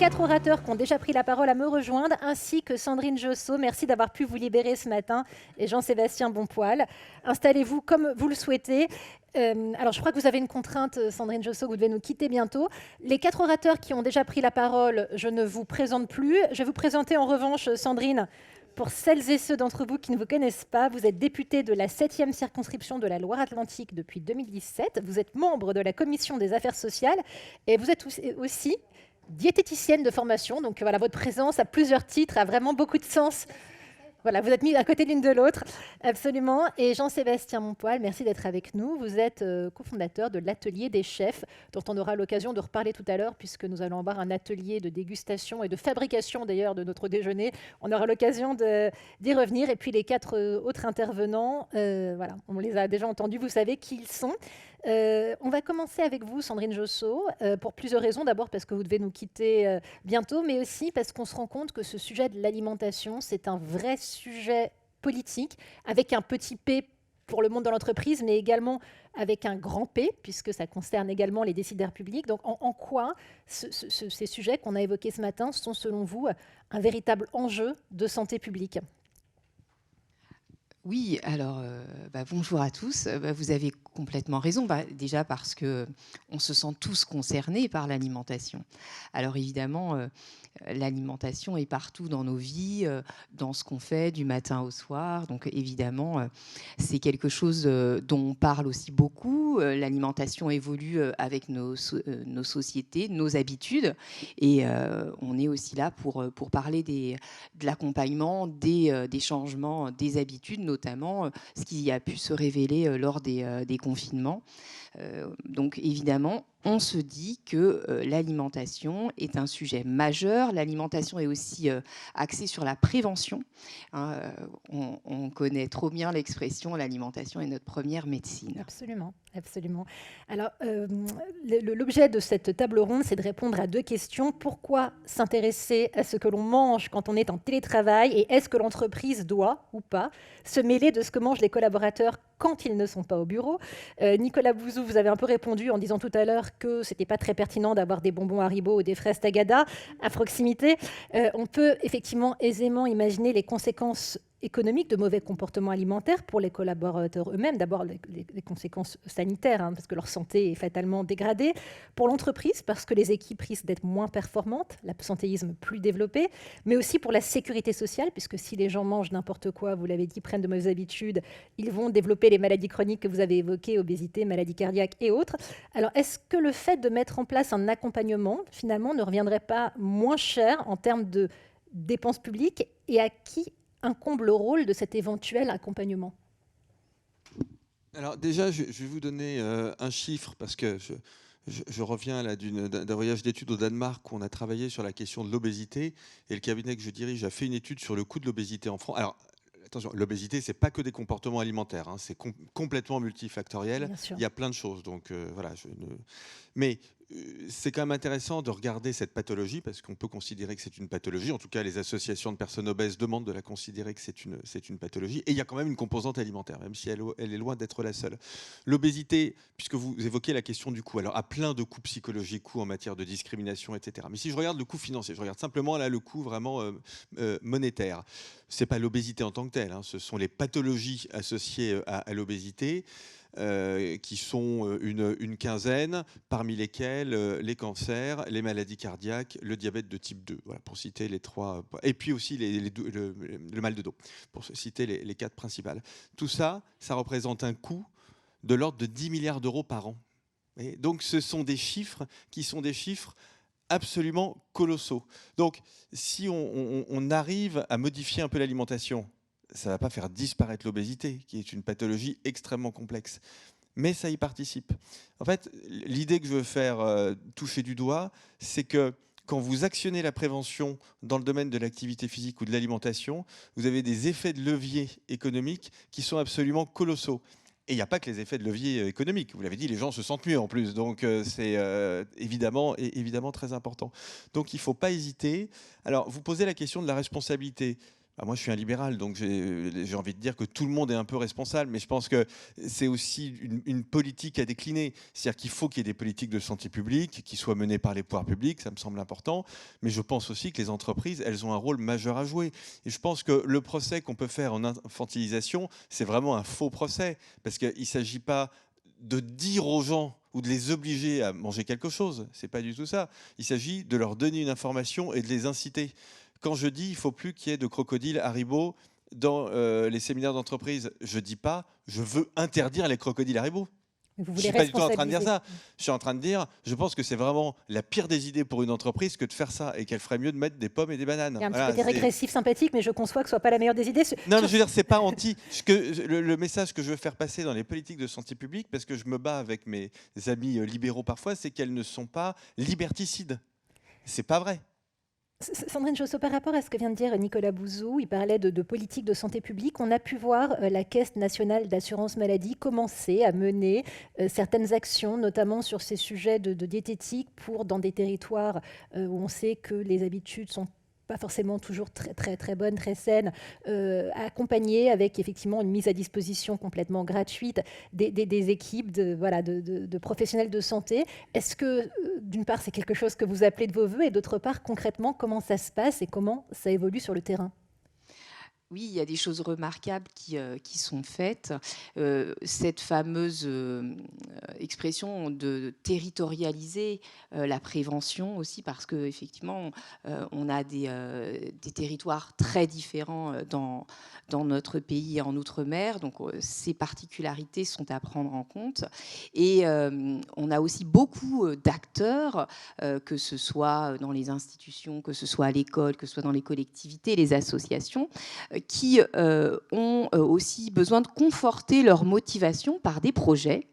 4 orateurs qui ont déjà pris la parole à me rejoindre, ainsi que Sandrine Josso. Merci d'avoir pu vous libérer ce matin, et Jean-Sébastien Bonpoil. Installez-vous comme vous le souhaitez. Alors, je crois que vous avez une contrainte, Sandrine Josso, que vous devez nous quitter bientôt. Les 4 orateurs qui ont déjà pris la parole, je ne vous présente plus. Je vais vous présenter en revanche, Sandrine, pour celles et ceux d'entre vous qui ne vous connaissent pas, vous êtes députée de la 7e circonscription de la Loire-Atlantique depuis 2017. Vous êtes membre de la Commission des affaires sociales et vous êtes aussi diététicienne de formation. Donc voilà, votre présence à plusieurs titres a vraiment beaucoup de sens. Voilà, vous êtes mis à côté l'une de l'autre, absolument. Et Jean-Sébastien Bonpoil, merci d'être avec nous. Vous êtes cofondateur de l'Atelier des chefs, dont on aura l'occasion de reparler tout à l'heure, puisque nous allons avoir un atelier de dégustation et de fabrication d'ailleurs de notre déjeuner. On aura l'occasion d'y revenir. Et puis les 4 autres intervenants, voilà, on les a déjà entendus, vous savez qui ils sont. On va commencer avec vous, Sandrine Josso, pour plusieurs raisons. D'abord parce que vous devez nous quitter bientôt, mais aussi parce qu'on se rend compte que ce sujet de l'alimentation, c'est un vrai sujet politique, avec un petit p pour le monde de l'entreprise, mais également avec un grand P, puisque ça concerne également les décideurs publics. Donc en quoi ces sujets qu'on a évoqués ce matin sont, selon vous, un véritable enjeu de santé publique ? Oui, alors bonjour à tous. Vous avez complètement raison. Déjà parce qu'on se sent tous concernés par l'alimentation. Alors évidemment, l'alimentation est partout dans nos vies, dans ce qu'on fait du matin au soir. Donc évidemment, c'est quelque chose dont on parle aussi beaucoup. L'alimentation évolue avec nos sociétés, nos habitudes. Et on est aussi là pour parler de l'accompagnement, des changements, des habitudes, notamment ce qui a pu se révéler lors des confinements. Donc évidemment, on se dit que l'alimentation est un sujet majeur. L'alimentation est aussi axée sur la prévention. Hein, on connaît trop bien l'expression « l'alimentation est notre première médecine ». Absolument, absolument. Alors, l'objet de cette table ronde, c'est de répondre à 2 questions. Pourquoi s'intéresser à ce que l'on mange quand on est en télétravail, et est-ce que l'entreprise doit, ou pas, se mêler de ce que mangent les collaborateurs quand ils ne sont pas au bureau ? Nicolas Bouzou, vous avez un peu répondu en disant tout à l'heure que ce n'était pas très pertinent d'avoir des bonbons Haribo ou des fraises Tagada à proximité. On peut effectivement aisément imaginer les conséquences économiques de mauvais comportements alimentaires pour les collaborateurs eux-mêmes. D'abord, les conséquences sanitaires, parce que leur santé est fatalement dégradée. Pour l'entreprise, parce que les équipes risquent d'être moins performantes, l'absentéisme plus développé, mais aussi pour la sécurité sociale, puisque si les gens mangent n'importe quoi, vous l'avez dit, prennent de mauvaises habitudes, ils vont développer les maladies chroniques que vous avez évoquées, obésité, maladies cardiaques et autres. Alors, est-ce que le fait de mettre en place un accompagnement, finalement, ne reviendrait pas moins cher en termes de dépenses publiques, et à qui incombe le rôle de cet éventuel accompagnement ? Alors déjà, je vais vous donner un chiffre, parce que je reviens là d'un voyage d'études au Danemark où on a travaillé sur la question de l'obésité, et le cabinet que je dirige a fait une étude sur le coût de l'obésité en France. Alors, attention, l'obésité, c'est pas que des comportements alimentaires, hein, c'est complètement multifactoriel. Il y a plein de choses, donc voilà. Mais c'est quand même intéressant de regarder cette pathologie, parce qu'on peut considérer que c'est une pathologie. En tout cas, les associations de personnes obèses demandent de la considérer que c'est une pathologie. Et il y a quand même une composante alimentaire, même si elle est loin d'être la seule. L'obésité, puisque vous évoquez la question du coût, alors à plein de coûts psychologiques, coûts en matière de discrimination, etc. Mais si je regarde le coût financier, je regarde simplement là le coût vraiment monétaire. C'est pas l'obésité en tant que telle, hein, ce sont les pathologies associées à l'obésité. Qui sont une quinzaine, parmi lesquelles les cancers, les maladies cardiaques, le diabète de type 2, voilà, pour citer les 3, et puis aussi le mal de dos, pour citer les 4 principales. Tout ça, ça représente un coût de l'ordre de 10 milliards d'euros par an. Et donc ce sont des chiffres qui sont des chiffres absolument colossaux. Donc si on arrive à modifier un peu l'alimentation, ça ne va pas faire disparaître l'obésité, qui est une pathologie extrêmement complexe. Mais ça y participe. En fait, l'idée que je veux faire toucher du doigt, c'est que quand vous actionnez la prévention dans le domaine de l'activité physique ou de l'alimentation, vous avez des effets de levier économiques qui sont absolument colossaux. Et il n'y a pas que les effets de levier économiques. Vous l'avez dit, les gens se sentent mieux en plus. Donc c'est évidemment très important. Donc il ne faut pas hésiter. Alors, vous posez la question de la responsabilité. Moi, je suis un libéral, donc j'ai envie de dire que tout le monde est un peu responsable, mais je pense que c'est aussi une politique à décliner. C'est-à-dire qu'il faut qu'il y ait des politiques de santé publique qui soient menées par les pouvoirs publics, ça me semble important, mais je pense aussi que les entreprises, elles ont un rôle majeur à jouer. Et je pense que le procès qu'on peut faire en infantilisation, c'est vraiment un faux procès, parce qu'il ne s'agit pas de dire aux gens ou de les obliger à manger quelque chose, c'est pas du tout ça. Il s'agit de leur donner une information et de les inciter. Quand je dis il ne faut plus qu'il y ait de crocodiles Haribo dans les séminaires d'entreprise, je ne dis pas je veux interdire les crocodiles Haribo. Vous Je ne voulez suis pas du tout en train de dire responsabiliser. ça. Je suis en train de dire, je pense que c'est vraiment la pire des idées pour une entreprise que de faire ça et qu'elle ferait mieux de mettre des pommes et des bananes. Il y a un petit Voilà, côté régressif, sympathique, mais je conçois que ce ne soit pas la meilleure des idées. Non, mais je veux dire, c'est pas anti. Le message que je veux faire passer dans les politiques de santé publique, parce que je me bats avec mes amis libéraux parfois, c'est qu'elles ne sont pas liberticides. C'est pas vrai. Sandrine Josso, par rapport à ce que vient de dire Nicolas Bouzou, il parlait de politique de santé publique. On a pu voir la Caisse nationale d'assurance maladie commencer à mener certaines actions, notamment sur ces sujets de diététique, pour dans des territoires où on sait que les habitudes sont pas forcément toujours très bonnes, très saines, accompagner avec effectivement une mise à disposition complètement gratuite des équipes de professionnels de santé. Est-ce que, d'une part, c'est quelque chose que vous appelez de vos voeux, et d'autre part, concrètement, comment ça se passe et comment ça évolue sur le terrain ? Oui, il y a des choses remarquables qui sont faites. Cette fameuse expression de territorialiser la prévention aussi, parce qu'effectivement, on a des territoires très différents dans notre pays et en Outre-mer. Donc, ces particularités sont à prendre en compte. Et on a aussi beaucoup d'acteurs, que ce soit dans les institutions, que ce soit à l'école, que ce soit dans les collectivités, les associations, qui ont aussi besoin de conforter leur motivation par des projets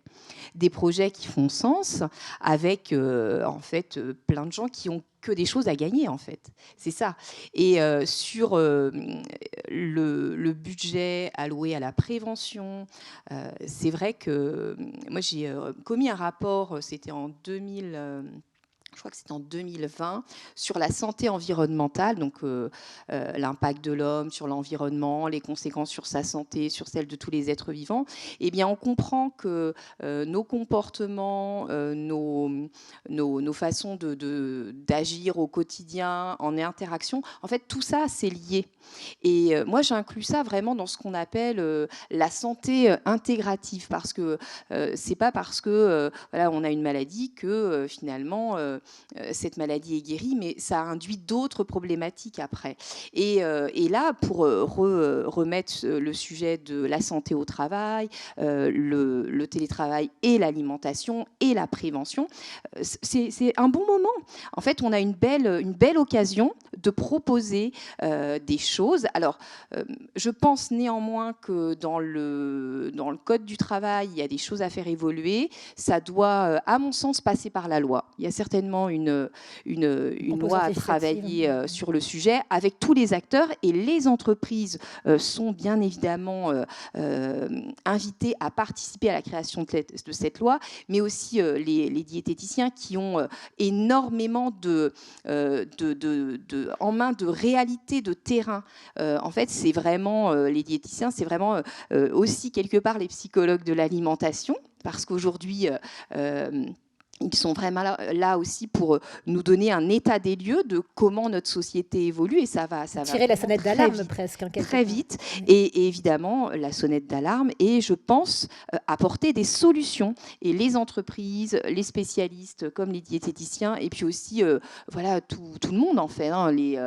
qui font sens, avec en fait plein de gens qui ont que des choses à gagner, en fait. C'est ça. Et sur le budget alloué à la prévention, c'est vrai que moi j'ai commis un rapport, c'était en 2000... je crois que c'était en 2020, sur la santé environnementale, donc l'impact de l'homme sur l'environnement, les conséquences sur sa santé, sur celle de tous les êtres vivants. Eh bien, on comprend que nos comportements, nos façons d'agir au quotidien, en interaction, en fait, tout ça, c'est lié. Et moi, j'inclus ça vraiment dans ce qu'on appelle la santé intégrative, parce que c'est pas parce que voilà, on a une maladie que finalement cette maladie est guérie, mais ça induit d'autres problématiques après. Et là, pour remettre le sujet de la santé au travail, le télétravail et l'alimentation et la prévention, c'est un bon moment. En fait, on a une belle occasion de proposer des choses. Alors, je pense néanmoins que dans le Code du travail, il y a des choses à faire évoluer. Ça doit, à mon sens, passer par la loi. Il y a certainement une loi à travailler sur le sujet avec tous les acteurs, et les entreprises sont bien évidemment invitées à participer à la création de cette loi, mais aussi les diététiciens qui ont énormément en main de réalité de terrain. En fait, c'est vraiment les diététiciens, c'est vraiment aussi quelque part les psychologues de l'alimentation, parce qu'aujourd'hui ils sont vraiment là aussi pour nous donner un état des lieux de comment notre société évolue, et ça va tirer la sonnette d'alarme presque. Très vite, et évidemment la sonnette d'alarme, et je pense apporter des solutions, et les entreprises, les spécialistes comme les diététiciens, et puis aussi voilà tout le monde en fait, hein, les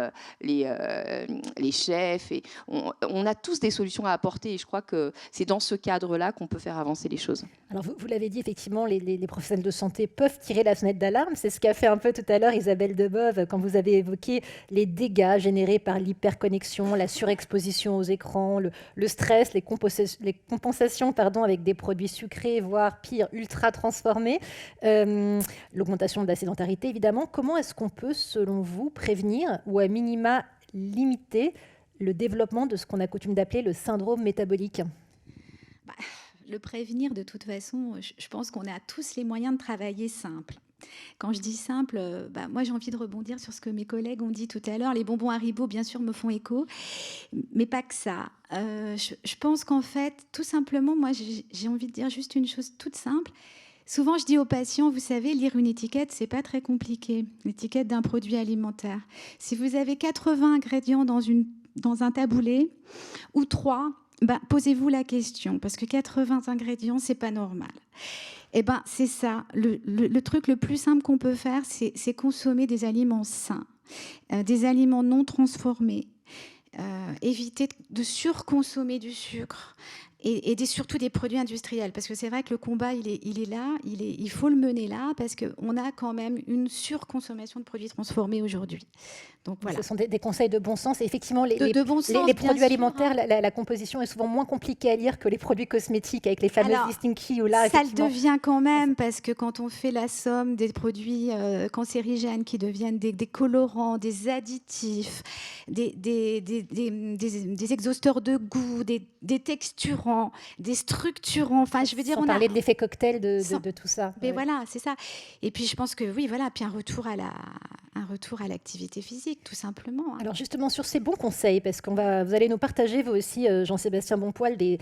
chefs, et on a tous des solutions à apporter, et je crois que c'est dans ce cadre-là qu'on peut faire avancer les choses. Alors vous l'avez dit, effectivement, les professionnels de santé peuvent tirer la sonnette d'alarme. C'est ce qu'a fait un peu tout à l'heure Isabelle Debove quand vous avez évoqué les dégâts générés par l'hyperconnexion, la surexposition aux écrans, le stress, les compensations avec des produits sucrés, voire pire, ultra transformés, l'augmentation de la sédentarité, évidemment. Comment est-ce qu'on peut, selon vous, prévenir ou à minima limiter le développement de ce qu'on a coutume d'appeler le syndrome métabolique ? Le prévenir, de toute façon, je pense qu'on a tous les moyens de travailler simple. Quand je dis simple, moi j'ai envie de rebondir sur ce que mes collègues ont dit tout à l'heure. Les bonbons Haribo, bien sûr, me font écho, mais pas que ça. Je pense qu'en fait, tout simplement, moi j'ai envie de dire juste une chose toute simple. Souvent, je dis aux patients, vous savez, lire une étiquette, c'est pas très compliqué. L'étiquette d'un produit alimentaire. Si vous avez 80 ingrédients dans un taboulé, ou 3, posez-vous la question, parce que 80 ingrédients, c'est pas normal. Eh ben, c'est ça. Le truc le plus simple qu'on peut faire, c'est consommer des aliments sains, des aliments non transformés, éviter de surconsommer du sucre et surtout des produits industriels. Parce que c'est vrai que le combat, il est là, il faut le mener là, parce qu'on a quand même une surconsommation de produits transformés aujourd'hui. Donc, voilà. Ce sont des conseils de bon sens. Et effectivement, les bon sens, les produits sûr, alimentaires, la composition est souvent moins compliquée à lire que les produits cosmétiques avec les fameuses distinct ou là. Ça le devient quand même, parce que quand on fait la somme des produits cancérigènes qui deviennent des colorants, des additifs, des exhausteurs de goût, des texturants, des structurants, enfin je veux dire... Sans parler de l'effet cocktail de tout ça. Mais voilà, c'est ça. Et puis je pense que oui, voilà, puis un retour à l'activité physique, tout simplement. Alors justement, sur ces bons conseils, parce vous allez nous partager, vous aussi, Jean-Sébastien Bonpoil, des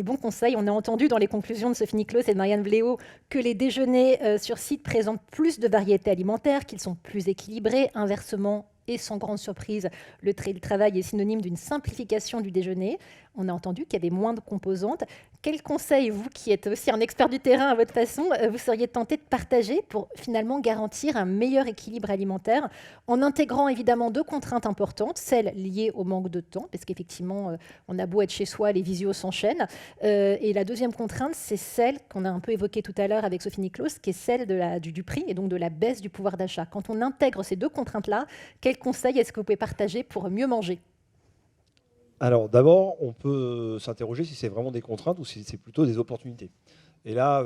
bons conseils. On a entendu dans les conclusions de Sophie Niclos et de Marianne Bléau que les déjeuners sur site présentent plus de variétés alimentaires, qu'ils sont plus équilibrés. Inversement, et sans grande surprise, le télétravail est synonyme d'une simplification du déjeuner. On a entendu qu'il y avait moins de composantes. Quels conseils, vous qui êtes aussi un expert du terrain à votre façon, vous seriez tenté de partager pour finalement garantir un meilleur équilibre alimentaire en intégrant évidemment 2 contraintes importantes, celle liée au manque de temps, parce qu'effectivement, on a beau être chez soi, les visios s'enchaînent. Et la deuxième contrainte, c'est celle qu'on a un peu évoquée tout à l'heure avec Sophie Niclos, qui est celle du prix et donc de la baisse du pouvoir d'achat. Quand on intègre ces 2 contraintes-là, quels conseils est-ce que vous pouvez partager pour mieux manger ? Alors d'abord, on peut s'interroger si c'est vraiment des contraintes ou si c'est plutôt des opportunités. Et là,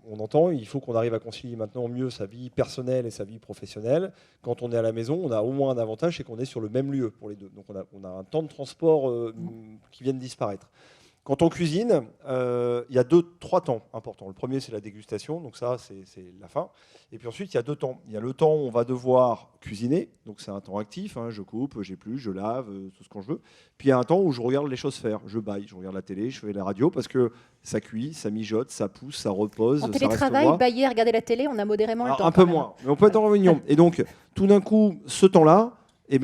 on entend, il faut qu'on arrive à concilier maintenant mieux sa vie personnelle et sa vie professionnelle. Quand on est à la maison, on a au moins un avantage, c'est qu'on est sur le même lieu pour les deux. Donc on a un temps de transport qui vient de disparaître. Quand on cuisine, il y a 3 temps importants. Le premier, c'est la dégustation, donc ça, c'est la fin. Et puis ensuite, il y a 2 temps. Il y a le temps où on va devoir cuisiner, donc c'est un temps actif, je coupe, j'épluche, je lave, tout ce que je veux. Puis il y a un temps où je regarde les choses faire. Je baille, je regarde la télé, je fais la radio, parce que ça cuit, ça mijote, ça pousse, ça repose. En télétravail, bailler, regarder la télé, on a modérément le temps. Un peu moins, mais on peut être en réunion. Et donc, tout d'un coup, ce temps-là,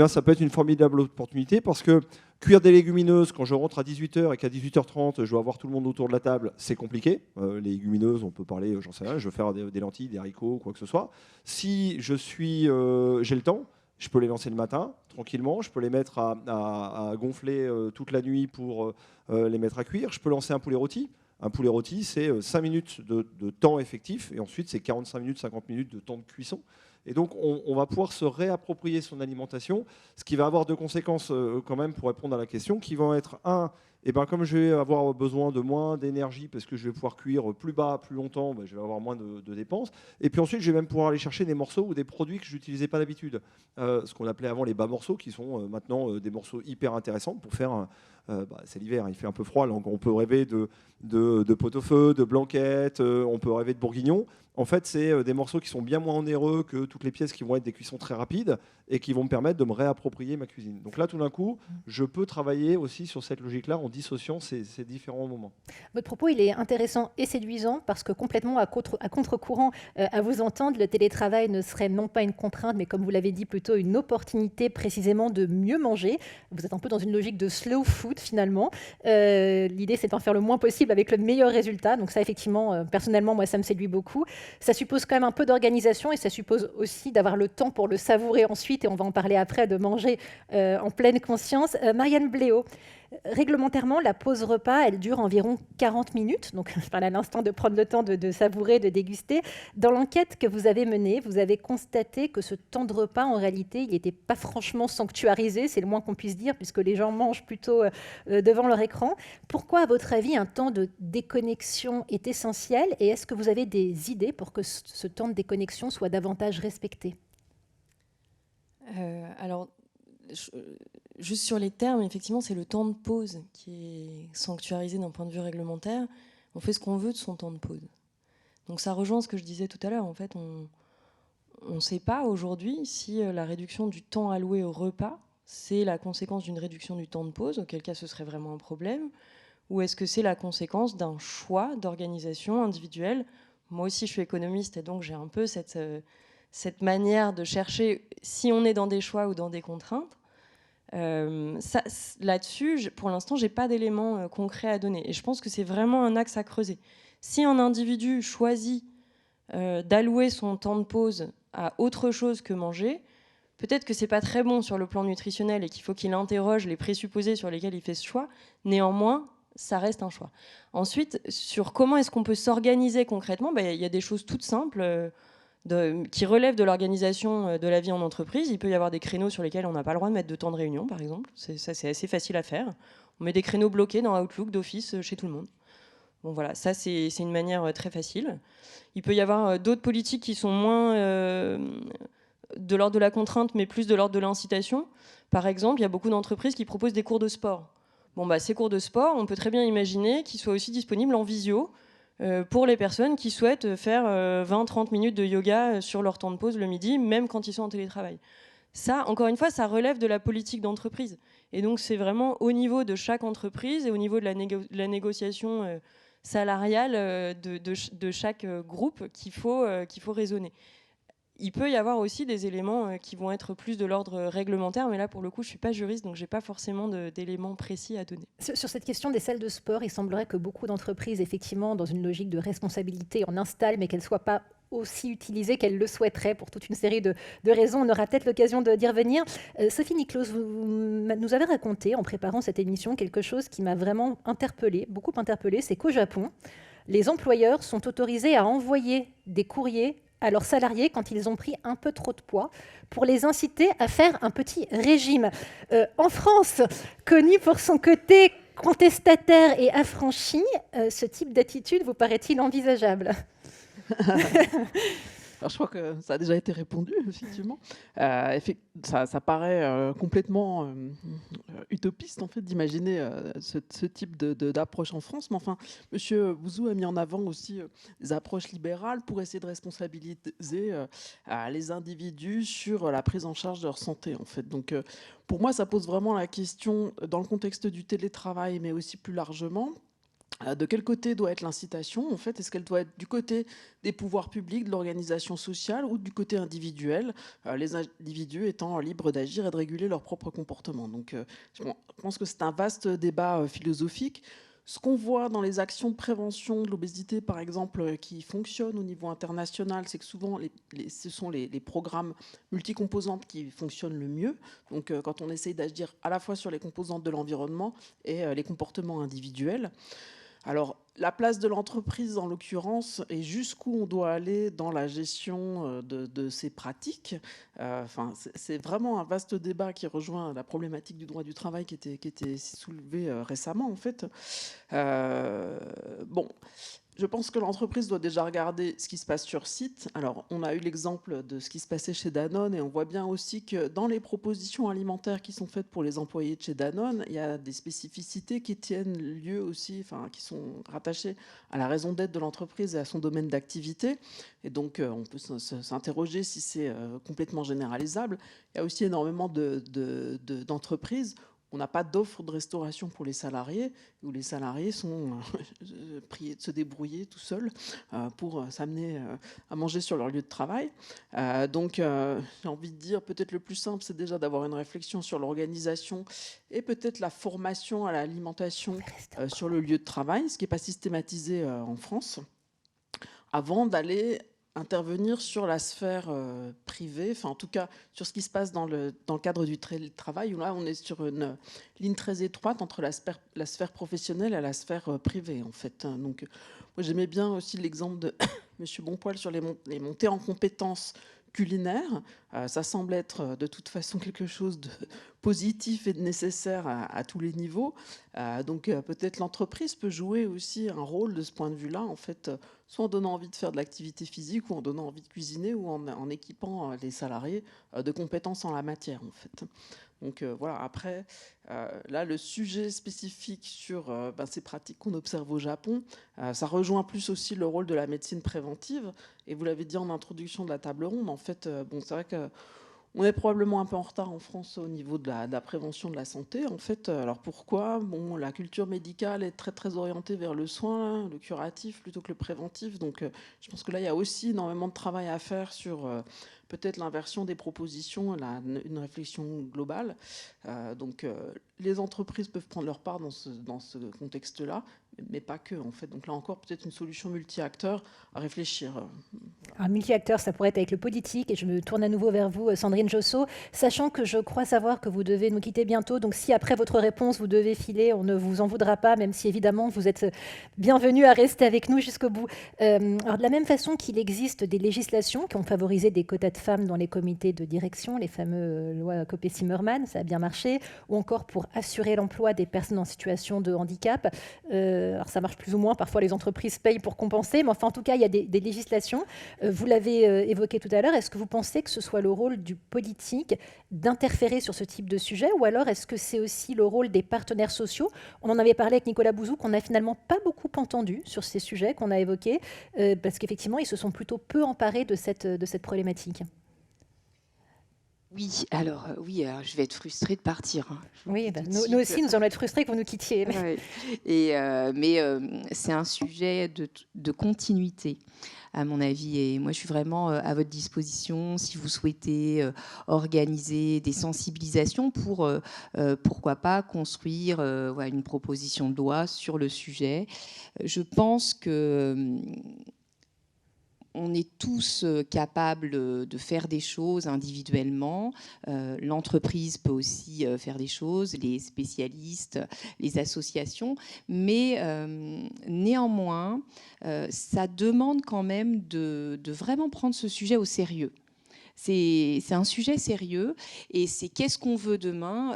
ça peut être une formidable opportunité, parce que cuire des légumineuses, quand je rentre à 18h et qu'à 18h30, je dois avoir tout le monde autour de la table, c'est compliqué. Les légumineuses, on peut parler, j'en sais rien, je veux faire des lentilles, des haricots, quoi que ce soit. Si j'ai le temps, je peux les lancer le matin, tranquillement. Je peux les mettre à gonfler toute la nuit pour les mettre à cuire. Je peux lancer un poulet rôti. Un poulet rôti, c'est 5 minutes de temps effectif, et ensuite, c'est 45 minutes, 50 minutes de temps de cuisson. Et donc, on va pouvoir se réapproprier son alimentation, ce qui va avoir 2 conséquences quand même pour répondre à la question, qui vont être, comme je vais avoir besoin de moins d'énergie parce que je vais pouvoir cuire plus bas, plus longtemps, je vais avoir moins de dépenses. Et puis ensuite, je vais même pouvoir aller chercher des morceaux ou des produits que je n'utilisais pas d'habitude. Ce qu'on appelait avant les bas morceaux, qui sont maintenant des morceaux hyper intéressants pour faire... c'est l'hiver, il fait un peu froid, donc on peut rêver de pot-au-feu, de blanquettes, on peut rêver de bourguignon. En fait, c'est des morceaux qui sont bien moins onéreux que toutes les pièces qui vont être des cuissons très rapides et qui vont me permettre de me réapproprier ma cuisine. Donc là, tout d'un coup, je peux travailler aussi sur cette logique-là en dissociant ces différents moments. Votre propos, il est intéressant et séduisant parce que complètement à contre-courant, à vous entendre, le télétravail ne serait non pas une contrainte, mais comme vous l'avez dit, plutôt une opportunité précisément de mieux manger. Vous êtes un peu dans une logique de slow food finalement. L'idée, c'est d'en faire le moins possible avec le meilleur résultat. Donc ça, effectivement, personnellement, moi, ça me séduit beaucoup. Ça suppose quand même un peu d'organisation et ça suppose aussi d'avoir le temps pour le savourer ensuite, et on va en parler après, de manger en pleine conscience. Marianne Bléau, réglementairement, la pause repas, elle dure environ 40 minutes. Donc, je parle à l'instant de prendre le temps de savourer, de déguster. Dans l'enquête que vous avez menée, vous avez constaté que ce temps de repas, en réalité, il n'était pas franchement sanctuarisé, c'est le moins qu'on puisse dire, puisque les gens mangent plutôt devant leur écran. Pourquoi, à votre avis, un temps de déconnexion est essentiel? Et est-ce que vous avez des idées pour que ce temps de déconnexion soit davantage respecté? Alors, juste sur les termes, effectivement, c'est le temps de pause qui est sanctuarisé d'un point de vue réglementaire. On fait ce qu'on veut de son temps de pause. Donc ça rejoint ce que je disais tout à l'heure. En fait, on ne sait pas aujourd'hui si la réduction du temps alloué au repas, c'est la conséquence d'une réduction du temps de pause, auquel cas ce serait vraiment un problème, ou est-ce que c'est la conséquence d'un choix d'organisation individuelle. Moi aussi, je suis économiste et donc j'ai un peu cette manière de chercher si on est dans des choix ou dans des contraintes. Là-dessus, pour l'instant, je n'ai pas d'éléments concrets à donner. Et je pense que c'est vraiment un axe à creuser. Si un individu choisit d'allouer son temps de pause à autre chose que manger, peut-être que ce n'est pas très bon sur le plan nutritionnel et qu'il faut qu'il interroge les présupposés sur lesquels il fait ce choix. Néanmoins, ça reste un choix. Ensuite, sur comment est-ce qu'on peut s'organiser concrètement, y a des choses toutes simples qui relèvent de l'organisation de la vie en entreprise. Il peut y avoir des créneaux sur lesquels on n'a pas le droit de mettre de temps de réunion, par exemple. Ça, c'est assez facile à faire. On met des créneaux bloqués dans Outlook d'office chez tout le monde. Bon, voilà, ça, c'est une manière très facile. Il peut y avoir d'autres politiques qui sont moins de l'ordre de la contrainte, mais plus de l'ordre de l'incitation. Par exemple, il y a beaucoup d'entreprises qui proposent des cours de sport. Bon, ces cours de sport, on peut très bien imaginer qu'ils soient aussi disponibles en visio pour les personnes qui souhaitent faire 20-30 minutes de yoga sur leur temps de pause le midi, même quand ils sont en télétravail. Ça, encore une fois, ça relève de la politique d'entreprise. Et donc, c'est vraiment au niveau de chaque entreprise et au niveau de la négociation salariale de chaque groupe qu'il faut raisonner. Il peut y avoir aussi des éléments qui vont être plus de l'ordre réglementaire, mais là, pour le coup, je ne suis pas juriste, donc je n'ai pas forcément d'éléments précis à donner. Sur cette question des salles de sport, il semblerait que beaucoup d'entreprises, effectivement, dans une logique de responsabilité, en installent, mais qu'elles ne soient pas aussi utilisées qu'elles le souhaiteraient pour toute une série de raisons. On aura peut-être l'occasion d'y revenir. Sophie Niclos, vous nous avez raconté, en préparant cette émission, quelque chose qui m'a vraiment beaucoup interpellée, c'est qu'au Japon, les employeurs sont autorisés à envoyer des courriers à leurs salariés quand ils ont pris un peu trop de poids pour les inciter à faire un petit régime. En France, connu pour son côté contestataire et affranchi, ce type d'attitude vous paraît-il envisageable ? Alors, je crois que ça a déjà été répondu, effectivement. Ça paraît complètement utopiste, en fait, d'imaginer ce type d'approche en France. Mais enfin, M. Bouzou a mis en avant aussi des approches libérales pour essayer de responsabiliser les individus sur la prise en charge de leur santé, en fait. Donc, pour moi, ça pose vraiment la question, dans le contexte du télétravail, mais aussi plus largement, de quel côté doit être l'incitation, en fait? Est-ce qu'elle doit être du côté des pouvoirs publics, de l'organisation sociale, ou du côté individuel, les individus étant libres d'agir et de réguler leur propre comportement? Donc, je pense que c'est un vaste débat philosophique. Ce qu'on voit dans les actions de prévention de l'obésité, par exemple, qui fonctionnent au niveau international, c'est que souvent, ce sont les programmes multicomposantes qui fonctionnent le mieux. Donc, quand on essaye d'agir à la fois sur les composantes de l'environnement et les comportements individuels. Alors, la place de l'entreprise, en l'occurrence, et jusqu'où on doit aller dans la gestion de ces pratiques, c'est vraiment un vaste débat qui rejoint la problématique du droit du travail qui était soulevée récemment, en fait. Je pense que l'entreprise doit déjà regarder ce qui se passe sur site. Alors, on a eu l'exemple de ce qui se passait chez Danone, et on voit bien aussi que dans les propositions alimentaires qui sont faites pour les employés de chez Danone, il y a des spécificités qui tiennent lieu aussi, qui sont rattachées à la raison d'être de l'entreprise et à son domaine d'activité. Et donc, on peut s'interroger si c'est complètement généralisable. Il y a aussi énormément d'entreprises. On n'a pas d'offre de restauration pour les salariés, où les salariés sont priés de se débrouiller tout seuls pour s'amener à manger sur leur lieu de travail. Donc, j'ai envie de dire, peut-être le plus simple, c'est déjà d'avoir une réflexion sur l'organisation et peut-être la formation à l'alimentation sur le lieu de travail, ce qui n'est pas systématisé en France, avant d'aller intervenir sur la sphère privée, en tout cas sur ce qui se passe dans le cadre du travail, où là on est sur une ligne très étroite entre la sphère professionnelle et la sphère privée, en fait. Donc, moi j'aimais bien aussi l'exemple de M. Bonpoil sur les montées en compétences culinaires. Ça semble être de toute façon quelque chose de positif et de nécessaire à tous les niveaux. Donc peut-être l'entreprise peut jouer aussi un rôle de ce point de vue-là, en fait, soit en donnant envie de faire de l'activité physique, ou en donnant envie de cuisiner, ou en équipant les salariés de compétences en la matière, en fait. Donc voilà, après, là, le sujet spécifique sur ces pratiques qu'on observe au Japon, ça rejoint plus aussi le rôle de la médecine préventive. Et vous l'avez dit en introduction de la table ronde, en fait, c'est vrai que on est probablement un peu en retard en France au niveau de la prévention de la santé. En fait, alors pourquoi ? Bon, la culture médicale est très très orientée vers le soin, le curatif plutôt que le préventif. Donc, je pense que là, il y a aussi énormément de travail à faire sur peut-être l'inversion des propositions, une réflexion globale. Donc, les entreprises peuvent prendre leur part dans ce contexte-là, mais pas que, en fait. Donc là encore, peut-être une solution multi-acteurs à réfléchir. Un multi-acteur, ça pourrait être avec le politique. Et je me tourne à nouveau vers vous, Sandrine Josso, sachant que je crois savoir que vous devez nous quitter bientôt. Donc si après votre réponse, vous devez filer, on ne vous en voudra pas, même si évidemment, vous êtes bienvenue à rester avec nous jusqu'au bout. Alors de la même façon qu'il existe des législations qui ont favorisé des quotas de femmes dans les comités de direction, les fameux lois Copé-Zimmermann, ça a bien marché, ou encore pour assurer l'emploi des personnes en situation de handicap. Alors ça marche plus ou moins, parfois les entreprises payent pour compenser, mais enfin en tout cas, il y a des législations. Vous l'avez évoqué tout à l'heure, est-ce que vous pensez que ce soit le rôle du politique d'interférer sur ce type de sujet, ou alors est-ce que c'est aussi le rôle des partenaires sociaux ? On en avait parlé avec Nicolas Bouzou, qu'on n'a finalement pas beaucoup entendu sur ces sujets qu'on a évoqués, parce qu'effectivement, ils se sont plutôt peu emparés de cette problématique. Oui, alors je vais être frustrée de partir. Hein. Oui, nous aussi, nous allons être frustrés que vous nous quittiez. Ouais. Mais c'est un sujet de continuité, à mon avis. Et moi, je suis vraiment à votre disposition si vous souhaitez organiser des sensibilisations pour, pourquoi pas, construire une proposition de loi sur le sujet. Je pense que... on est tous capables de faire des choses individuellement. L'entreprise peut aussi faire des choses, les spécialistes, les associations. Mais néanmoins, ça demande quand même de vraiment prendre ce sujet au sérieux. C'est un sujet sérieux et c'est qu'est-ce qu'on veut demain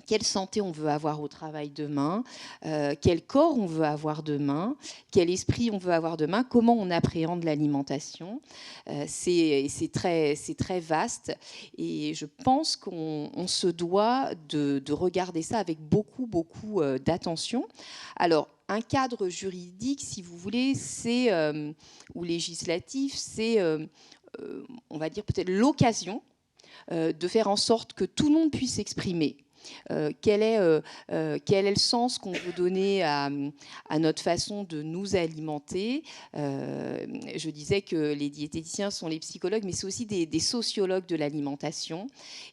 quelle santé on veut avoir au travail demain, quel corps on veut avoir demain, quel esprit on veut avoir demain, comment on appréhende l'alimentation. C'est très vaste et je pense qu'on se doit de regarder ça avec beaucoup d'attention. Alors, un cadre juridique, si vous voulez, ou législatif, c'est, on va dire peut-être l'occasion de faire en sorte que tout le monde puisse s'exprimer. Quel est le sens qu'on veut donner à notre façon de nous alimenter. Je disais que les diététiciens sont les psychologues, mais c'est aussi des sociologues de l'alimentation.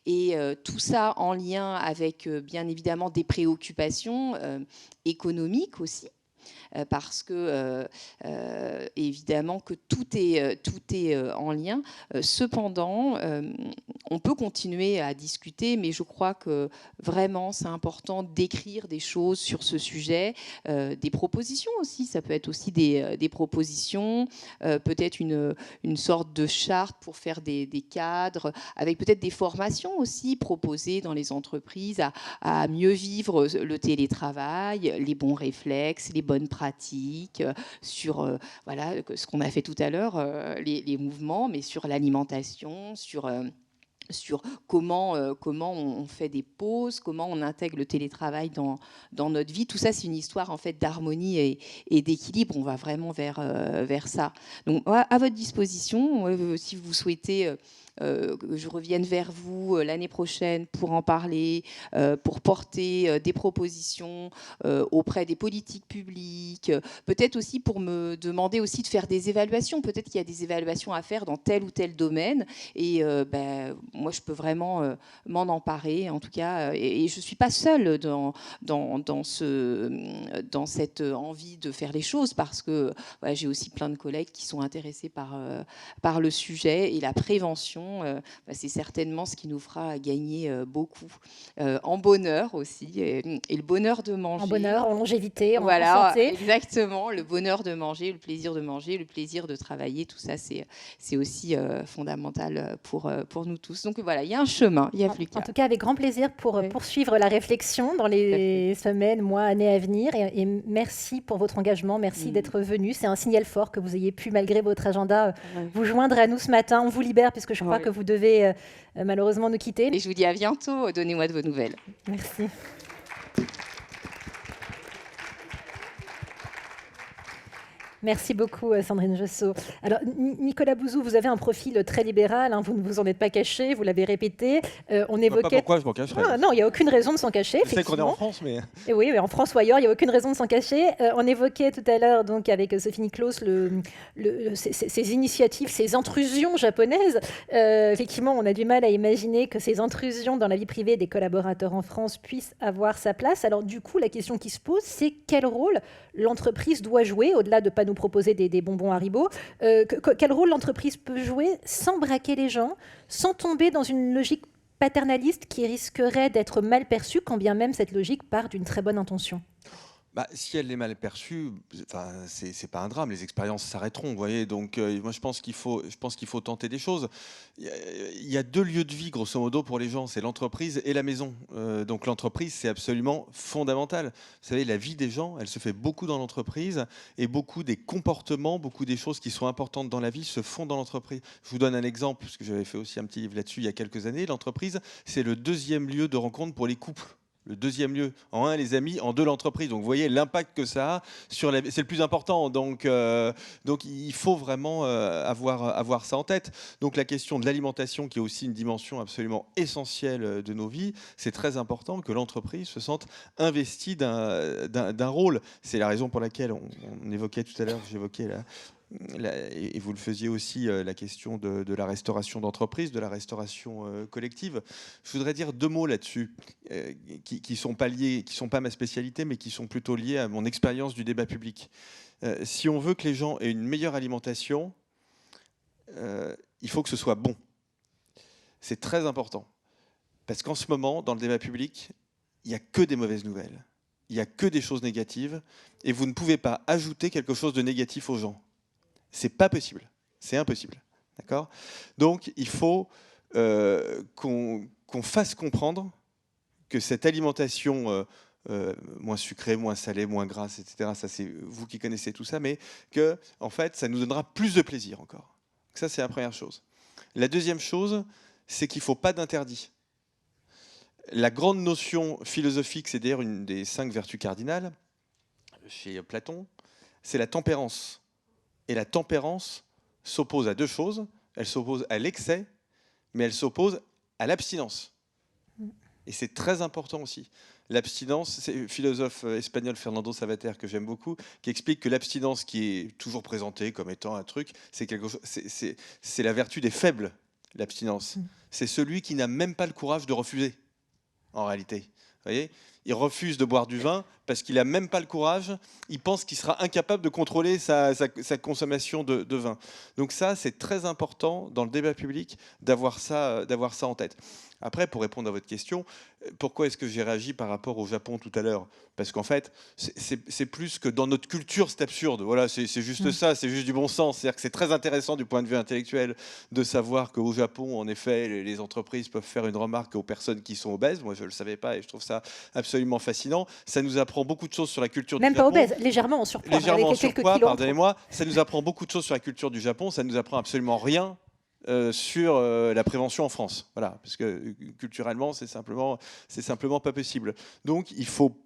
Et tout ça en lien avec, bien évidemment, des préoccupations économiques aussi. Parce que évidemment que tout est en lien. Cependant, on peut continuer à discuter, mais je crois que vraiment c'est important d'écrire des choses sur ce sujet, des propositions aussi. Ça peut être aussi des propositions, peut-être une sorte de charte pour faire des cadres, avec peut-être des formations aussi proposées dans les entreprises à mieux vivre le télétravail, les bons réflexes, les bonnes pratiques, sur ce qu'on a fait tout à l'heure, les mouvements, mais sur l'alimentation, sur comment on fait des pauses, comment on intègre le télétravail dans notre vie. Tout ça, c'est une histoire en fait d'harmonie et d'équilibre. On va vraiment vers ça. Donc, à votre disposition, si vous souhaitez que je revienne vers vous l'année prochaine pour en parler, pour porter des propositions auprès des politiques publiques, peut-être aussi pour me demander aussi de faire des évaluations. Peut-être qu'il y a des évaluations à faire dans tel ou tel domaine. Et moi, je peux vraiment m'en emparer, en tout cas. Et je ne suis pas seule dans cette envie de faire les choses, parce que j'ai aussi plein de collègues qui sont intéressés par le sujet. Et la prévention, c'est certainement ce qui nous fera gagner beaucoup en bonheur aussi, et le bonheur de manger. En bonheur, en longévité, en santé. Exactement, le bonheur de manger, le plaisir de manger, le plaisir de travailler, tout ça, c'est aussi fondamental pour nous tous. Donc voilà, il y a un chemin, il y a plus qu'à. En tout cas, avec grand plaisir pour poursuivre la réflexion dans les semaines, mois, années à venir. Et merci pour votre engagement, merci d'être venu. C'est un signal fort que vous ayez pu, malgré votre agenda, vous joindre à nous ce matin. On vous libère, puisque je crois crois Oui. que vous devez malheureusement nous quitter. Et je vous dis à bientôt. Donnez-moi de vos nouvelles. Merci. Merci beaucoup, Sandrine Josso. Alors, Nicolas Bouzou, vous avez un profil très libéral, hein, vous ne vous en êtes pas caché, vous l'avez répété. On Je vois pas évoquait... pourquoi je m'en cacherais. Ah, non, il n'y a aucune raison de s'en cacher. Je sais qu'on est en effectivement. France, mais Et oui, mais en France ou ailleurs, il n'y a aucune raison de s'en cacher. On évoquait tout à l'heure, donc, avec Sophie Niklos, ces initiatives, ces intrusions japonaises. Effectivement, on a du mal à imaginer que ces intrusions dans la vie privée des collaborateurs en France puissent avoir sa place. Alors, du coup, la question qui se pose, c'est quel rôle l'entreprise doit jouer, au-delà de ne pas nous proposer des bonbons Haribo, quel rôle l'entreprise peut jouer sans braquer les gens, sans tomber dans une logique paternaliste qui risquerait d'être mal perçue, quand bien même cette logique part d'une très bonne intention. si elle est mal perçue, enfin, c'est pas un drame. Les expériences s'arrêteront, vous voyez. Donc, moi, je pense qu'il faut tenter des choses. Il y a 2 lieux de vie, grosso modo, pour les gens. C'est l'entreprise et la maison. Donc, l'entreprise, c'est absolument fondamental. Vous savez, la vie des gens, elle se fait beaucoup dans l'entreprise et beaucoup des comportements, beaucoup des choses qui sont importantes dans la vie se font dans l'entreprise. Je vous donne un exemple, parce que j'avais fait aussi un petit livre là-dessus il y a quelques années. L'entreprise, c'est le 2e lieu de rencontre pour les couples. Le 2e lieu. En 1, les amis, en 2, l'entreprise. Donc, vous voyez l'impact que ça a sur la... C'est le plus important. Donc il faut vraiment avoir ça en tête. Donc, la question de l'alimentation, qui est aussi une dimension absolument essentielle de nos vies, c'est très important que l'entreprise se sente investie d'un rôle. C'est la raison pour laquelle on évoquait tout à l'heure, j'évoquais et vous le faisiez aussi, la question de la restauration d'entreprise, de la restauration collective. Je voudrais dire 2 mots là-dessus, qui sont pas liés, qui sont pas ma spécialité, mais qui sont plutôt liés à mon expérience du débat public. Si on veut que les gens aient une meilleure alimentation, il faut que ce soit bon. C'est très important. Parce qu'en ce moment, dans le débat public, il n'y a que des mauvaises nouvelles. Il n'y a que des choses négatives. Et vous ne pouvez pas ajouter quelque chose de négatif aux gens. C'est pas possible, c'est impossible, d'accord ? Donc il faut qu'on fasse comprendre que cette alimentation moins sucrée, moins salée, moins grasse, etc. Ça c'est vous qui connaissez tout ça, mais que en fait ça nous donnera plus de plaisir encore. Ça c'est la première chose. La deuxième chose, c'est qu'il ne faut pas d'interdit. La grande notion philosophique, c'est d'ailleurs une des 5 vertus cardinales chez Platon, c'est la tempérance. Et la tempérance s'oppose à 2 choses. Elle s'oppose à l'excès, mais elle s'oppose à l'abstinence. Et c'est très important aussi. L'abstinence, c'est le philosophe espagnol Fernando Savater, que j'aime beaucoup, qui explique que l'abstinence, qui est toujours présentée comme étant un truc, c'est la vertu des faibles, l'abstinence. C'est celui qui n'a même pas le courage de refuser, en réalité. Vous voyez ? Il refuse de boire du vin parce qu'il n'a même pas le courage. Il pense qu'il sera incapable de contrôler sa consommation de vin. Donc ça, c'est très important dans le débat public d'avoir ça en tête. Après, pour répondre à votre question, pourquoi est-ce que j'ai réagi par rapport au Japon tout à l'heure ? Parce qu'en fait, c'est plus que dans notre culture, c'est absurde. Voilà, c'est juste ça, c'est juste du bon sens. C'est-à-dire que c'est très intéressant du point de vue intellectuel de savoir qu'au Japon, en effet, les entreprises peuvent faire une remarque aux personnes qui sont obèses. Moi, je ne le savais pas et je trouve ça absolument fascinant. Ça nous apprend beaucoup de choses sur la culture du Japon. Même pas obèse, légèrement en surpoids. Légèrement en avec quelques surpoids, kilos en pardonnez-moi. Ça nous apprend beaucoup de choses sur la culture du Japon. Ça nous apprend absolument rien sur la prévention en France. Voilà, parce que culturellement, c'est simplement pas possible. Donc, il faut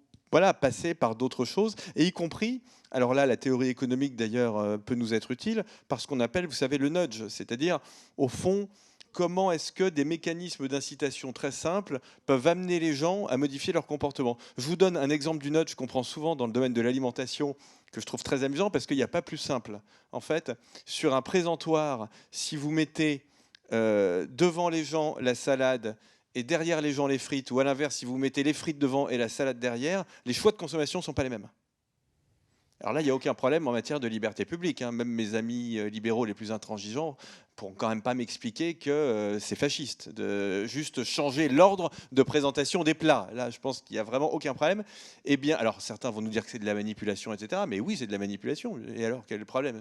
passer par d'autres choses, et y compris, alors là, la théorie économique, d'ailleurs, peut nous être utile, par ce qu'on appelle, vous savez, le nudge, c'est-à-dire, au fond, comment est-ce que des mécanismes d'incitation très simples peuvent amener les gens à modifier leur comportement. Je vous donne un exemple du nudge qu'on prend souvent dans le domaine de l'alimentation, que je trouve très amusant, parce qu'il n'y a pas plus simple. En fait, sur un présentoir, si vous mettez devant les gens la salade et derrière les gens les frites, ou à l'inverse, si vous mettez les frites devant et la salade derrière, les choix de consommation ne sont pas les mêmes. Alors là, il n'y a aucun problème en matière de liberté publique. Même mes amis libéraux les plus intransigeants ne pourront quand même pas m'expliquer que c'est fasciste de juste changer l'ordre de présentation des plats. Là, je pense qu'il n'y a vraiment aucun problème. Eh bien, alors certains vont nous dire que c'est de la manipulation, etc. Mais oui, c'est de la manipulation. Et alors, quel est le problème ?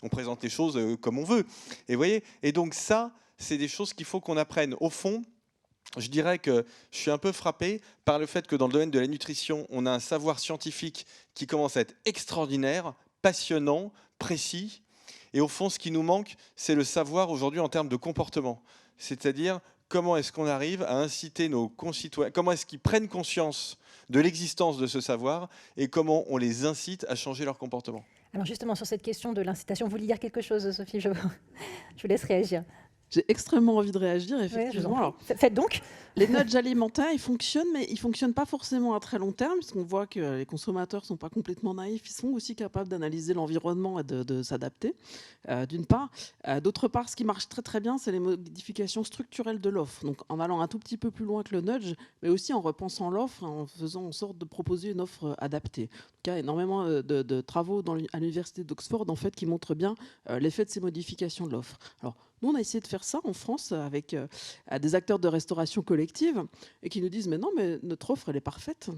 On présente les choses comme on veut. Et vous voyez ? Et donc ça, c'est des choses qu'il faut qu'on apprenne. Au fond, je dirais que je suis un peu frappé par le fait que dans le domaine de la nutrition, on a un savoir scientifique qui commence à être extraordinaire, passionnant, précis, Et au fond, ce qui nous manque, c'est le savoir aujourd'hui en termes de comportement. C'est-à-dire, comment est-ce qu'on arrive à inciter nos concitoyens, comment est-ce qu'ils prennent conscience de l'existence de ce savoir et comment on les incite à changer leur comportement. Alors justement, sur cette question de l'incitation, vous vouliez dire quelque chose, Sophie? Je vous laisse réagir. J'ai extrêmement envie de réagir, Ouais, je vous effectivement. en Alors, prie. Faites donc. les nudges alimentaires, ils fonctionnent, mais ils ne fonctionnent pas forcément à très long terme, puisqu'on voit que les consommateurs ne sont pas complètement naïfs. Ils sont aussi capables d'analyser l'environnement et de s'adapter, d'une part. D'autre part, ce qui marche très très bien, c'est les modifications structurelles de l'offre. Donc en allant un tout petit peu plus loin que le nudge, mais aussi en repensant l'offre, en faisant en sorte de proposer une offre adaptée. Il y a énormément de travaux à l'université d'Oxford en fait, qui montrent bien l'effet de ces modifications de l'offre. Alors, nous, on a essayé de faire ça en France avec des acteurs de restauration collective et qui nous disent mais non, mais notre offre, elle est parfaite.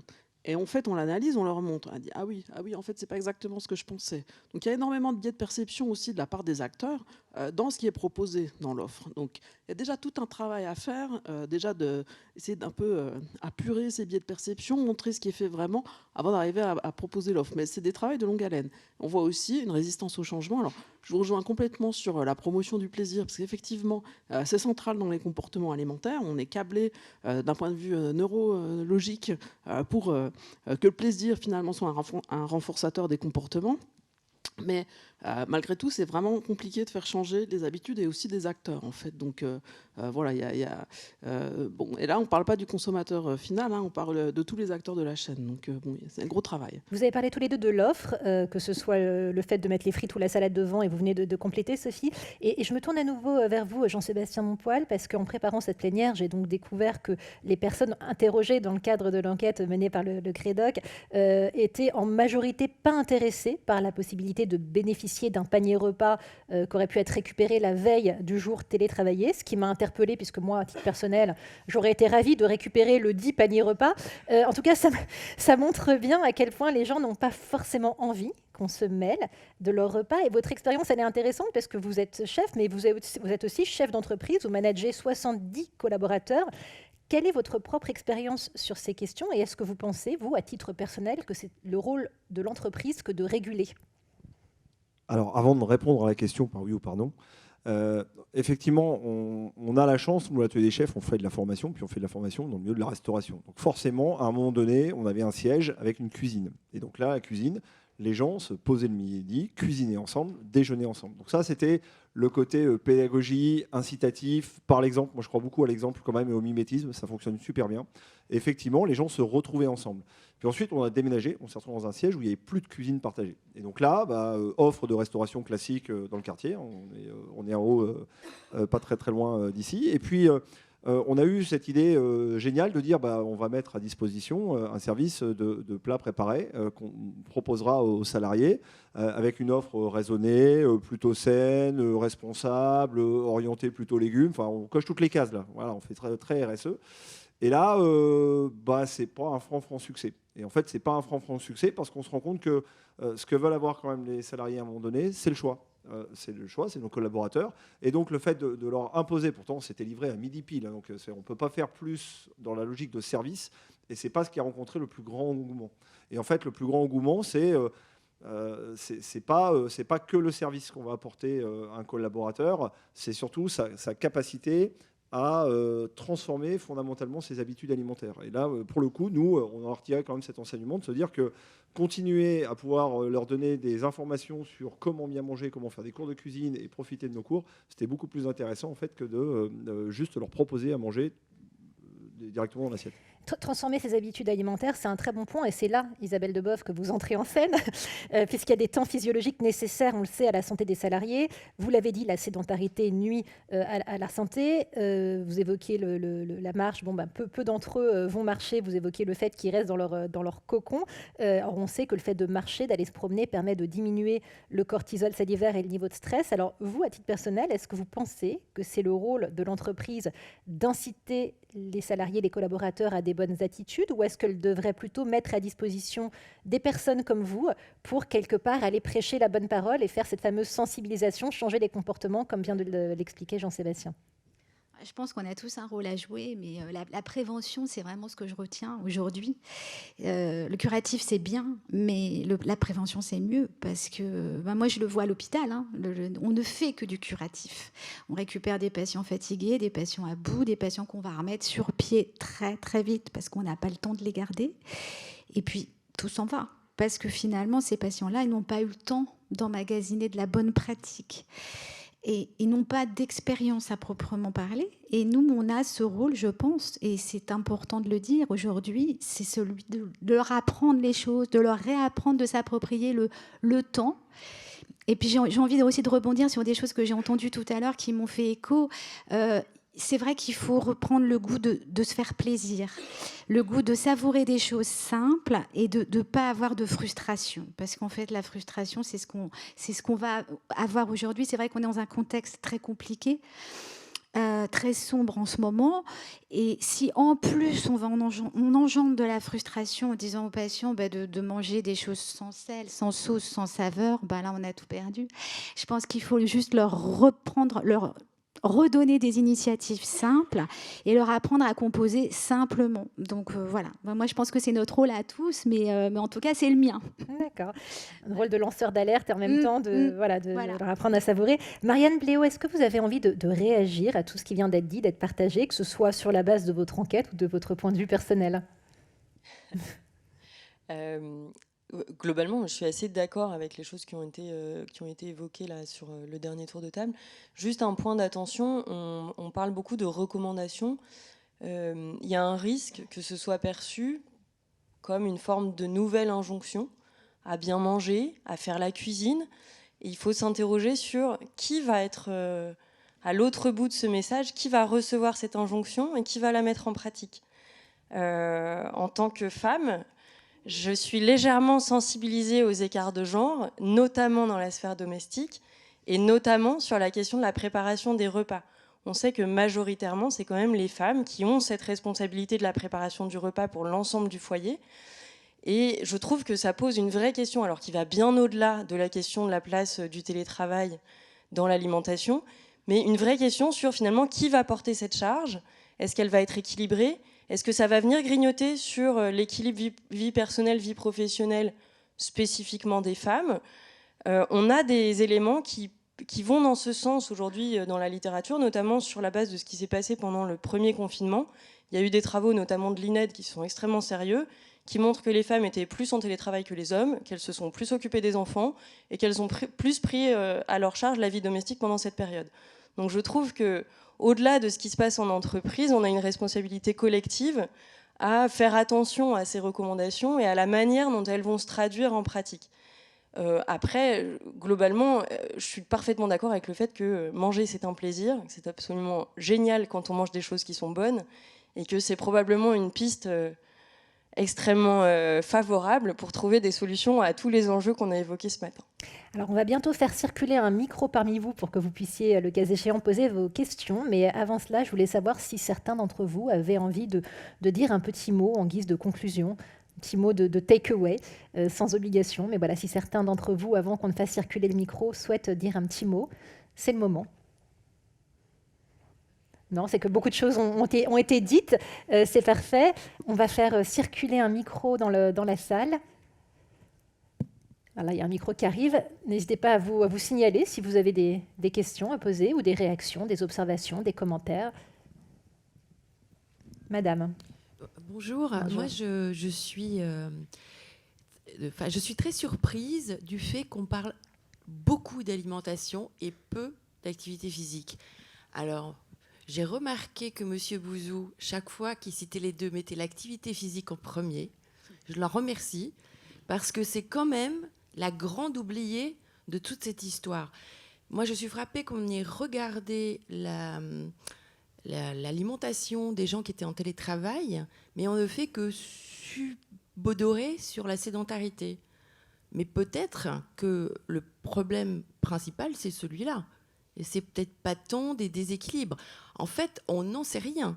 Et en fait, on l'analyse, on leur montre. On dit ah oui, en fait, c'est pas exactement ce que je pensais. Donc il y a énormément de biais de perception aussi de la part des acteurs dans ce qui est proposé dans l'offre. Donc il y a déjà tout un travail à faire, déjà d'essayer d'un peu apurer ces biais de perception, montrer ce qui est fait vraiment avant d'arriver à proposer l'offre. Mais c'est des travaux de longue haleine. On voit aussi une résistance au changement. Alors je vous rejoins complètement sur la promotion du plaisir, parce qu'effectivement, c'est central dans les comportements alimentaires. On est câblé d'un point de vue neurologique pour que le plaisir, finalement, soit un renforçateur des comportements. Mais malgré tout, c'est vraiment compliqué de faire changer les habitudes et aussi des acteurs, en fait. Donc voilà, bon, et là, on ne parle pas du consommateur final, hein, on parle de tous les acteurs de la chaîne. Donc bon, c'est un gros travail. Vous avez parlé tous les deux de l'offre, que ce soit le fait de mettre les frites ou la salade devant, et vous venez de compléter, Sophie. Et je me tourne à nouveau vers vous, Jean-Sébastien Montpoil, parce qu'en préparant cette plénière, j'ai donc découvert que les personnes interrogées dans le cadre de l'enquête menée par le Crédoc étaient en majorité pas intéressées par la possibilité de bénéficier d'un panier repas qu'aurait pu être récupéré la veille du jour télétravaillé, ce qui m'a interpellée, puisque moi, à titre personnel, j'aurais été ravie de récupérer le dit panier repas. En tout cas, ça montre bien à quel point les gens n'ont pas forcément envie qu'on se mêle de leur repas. Et votre expérience, elle est intéressante parce que vous êtes chef, mais vous êtes aussi chef d'entreprise, vous managez 70 collaborateurs. Quelle est votre propre expérience sur ces questions et est-ce que vous pensez, vous, à titre personnel, que c'est le rôle de l'entreprise que de réguler ? Alors, avant de répondre à la question par oui ou par non, effectivement, on a la chance, nous, à l'atelier des chefs, on fait de la formation, puis on fait de la formation dans le milieu de la restauration. Donc forcément, à un moment donné, on avait un siège avec une cuisine. Et donc là, la cuisine, les gens se posaient le midi, cuisinaient ensemble, déjeunaient ensemble. Donc ça, c'était le côté pédagogie, incitatif, par l'exemple. Moi, je crois beaucoup à l'exemple quand même et au mimétisme, ça fonctionne super bien. Et effectivement, les gens se retrouvaient ensemble. Puis ensuite, on a déménagé, on s'est retrouvé dans un siège où il n'y avait plus de cuisine partagée. Et donc là, offre de restauration classique dans le quartier, on est en haut, pas très très loin d'ici. Et puis, on a eu cette idée géniale de dire on va mettre à disposition un service de plats préparés qu'on proposera aux salariés avec une offre raisonnée, plutôt saine, responsable, orientée plutôt légumes. Enfin, on coche toutes les cases là. Voilà, on fait très, très RSE. Et là, c'est pas un franc succès. Et en fait, c'est pas un franc succès parce qu'on se rend compte que ce que veulent avoir quand même les salariés à un moment donné, c'est le choix. C'est nos collaborateurs. Et donc, le fait de leur imposer, pourtant, c'était livré à midi pile. Hein, donc, on ne peut pas faire plus dans la logique de service. Et ce n'est pas ce qui a rencontré le plus grand engouement. Et en fait, le plus grand engouement, c'est pas que le service qu'on va apporter à un collaborateur, c'est surtout sa capacité à transformer fondamentalement ses habitudes alimentaires. Et là, pour le coup, nous, on a retiré quand même cet enseignement de se dire que continuer à pouvoir leur donner des informations sur comment bien manger, comment faire des cours de cuisine et profiter de nos cours, c'était beaucoup plus intéressant en fait que de juste leur proposer à manger directement dans l'assiette. Transformer ses habitudes alimentaires, c'est un très bon point. Et c'est là, Isabelle Deboeuf, que vous entrez en scène, puisqu'il y a des temps physiologiques nécessaires, on le sait, à la santé des salariés. Vous l'avez dit, la sédentarité nuit à la santé. Vous évoquiez la marche. Peu d'entre eux vont marcher. Vous évoquiez le fait qu'ils restent dans leur cocon. Alors on sait que le fait de marcher, d'aller se promener, permet de diminuer le cortisol salivaire et le niveau de stress. Alors vous, à titre personnel, est-ce que vous pensez que c'est le rôle de l'entreprise d'inciter les salariés, les collaborateurs à des bonnes attitudes, ou est-ce qu'elle devrait plutôt mettre à disposition des personnes comme vous pour quelque part aller prêcher la bonne parole et faire cette fameuse sensibilisation, changer les comportements, comme vient de l'expliquer Jean-Sébastien ? Je pense qu'on a tous un rôle à jouer, mais la prévention, c'est vraiment ce que je retiens aujourd'hui. Le curatif, c'est bien, mais la prévention, c'est mieux, parce que moi, je le vois à l'hôpital, hein, on ne fait que du curatif. On récupère des patients fatigués, des patients à bout, des patients qu'on va remettre sur pied très, très vite, parce qu'on n'a pas le temps de les garder. Et puis, tout s'en va, parce que finalement, ces patients-là, ils n'ont pas eu le temps d'emmagasiner de la bonne pratique. Et ils n'ont pas d'expérience à proprement parler. Et nous, on a ce rôle, je pense, et c'est important de le dire aujourd'hui, c'est celui de leur apprendre les choses, de leur réapprendre, de s'approprier le temps. Et puis j'ai envie aussi de rebondir sur des choses que j'ai entendues tout à l'heure qui m'ont fait écho. C'est vrai qu'il faut reprendre le goût de se faire plaisir, le goût de savourer des choses simples et de ne pas avoir de frustration. Parce qu'en fait, la frustration, c'est ce qu'on va avoir aujourd'hui. C'est vrai qu'on est dans un contexte très compliqué, très sombre en ce moment. Et si en plus, on engendre de la frustration en disant aux patients de manger des choses sans sel, sans sauce, sans saveur, là, on a tout perdu. Je pense qu'il faut juste redonner des initiatives simples et leur apprendre à composer simplement. Donc voilà, moi je pense que c'est notre rôle à tous, mais en tout cas c'est le mien. D'accord. Un rôle de lanceur d'alerte et en même temps de leur apprendre à savourer. Marianne Bléau, est-ce que vous avez envie de réagir à tout ce qui vient d'être dit, d'être partagé, que ce soit sur la base de votre enquête ou de votre point de vue personnel? Globalement, je suis assez d'accord avec les choses qui ont été évoquées là sur le dernier tour de table. Juste un point d'attention, on parle beaucoup de recommandations. Il y a un risque que ce soit perçu comme une forme de nouvelle injonction à bien manger, à faire la cuisine. Et il faut s'interroger sur qui va être à l'autre bout de ce message, qui va recevoir cette injonction et qui va la mettre en pratique. En tant que femme, je suis légèrement sensibilisée aux écarts de genre, notamment dans la sphère domestique, et notamment sur la question de la préparation des repas. On sait que majoritairement, c'est quand même les femmes qui ont cette responsabilité de la préparation du repas pour l'ensemble du foyer. Et je trouve que ça pose une vraie question, alors qui va bien au-delà de la question de la place du télétravail dans l'alimentation, mais une vraie question sur finalement qui va porter cette charge. Est-ce qu'elle va être équilibrée ? Est-ce que ça va venir grignoter sur l'équilibre vie personnelle, vie professionnelle, spécifiquement des femmes ? On a des éléments qui vont dans ce sens aujourd'hui dans la littérature, notamment sur la base de ce qui s'est passé pendant le premier confinement. Il y a eu des travaux, notamment de l'INED, qui sont extrêmement sérieux, qui montrent que les femmes étaient plus en télétravail que les hommes, qu'elles se sont plus occupées des enfants et qu'elles ont plus pris à leur charge la vie domestique pendant cette période. Donc je trouve que au-delà de ce qui se passe en entreprise, on a une responsabilité collective à faire attention à ces recommandations et à la manière dont elles vont se traduire en pratique. Après, globalement, je suis parfaitement d'accord avec le fait que manger, c'est un plaisir, que c'est absolument génial quand on mange des choses qui sont bonnes, et que c'est probablement une piste extrêmement favorable pour trouver des solutions à tous les enjeux qu'on a évoqués ce matin. Alors, on va bientôt faire circuler un micro parmi vous pour que vous puissiez, le cas échéant, poser vos questions. Mais avant cela, je voulais savoir si certains d'entre vous avaient envie de dire un petit mot en guise de conclusion, un petit mot de take-away, sans obligation. Mais voilà, si certains d'entre vous, avant qu'on ne fasse circuler le micro, souhaitent dire un petit mot, c'est le moment. Non, c'est que beaucoup de choses ont été dites. C'est parfait. On va faire circuler un micro dans la salle. Voilà, il y a un micro qui arrive. N'hésitez pas à vous signaler si vous avez des questions à poser ou des réactions, des observations, des commentaires. Madame. Bonjour. Moi je suis très surprise du fait qu'on parle beaucoup d'alimentation et peu d'activité physique. Alors, j'ai remarqué que M. Bouzou, chaque fois qu'il citait les deux, mettait l'activité physique en premier. Je l'en remercie parce que c'est quand même la grande oubliée de toute cette histoire. Moi, je suis frappée qu'on ait regardé l'alimentation des gens qui étaient en télétravail, mais on ne fait que subodorer sur la sédentarité. Mais peut-être que le problème principal, c'est celui-là. Et c'est peut-être pas tant des déséquilibres. En fait, on n'en sait rien.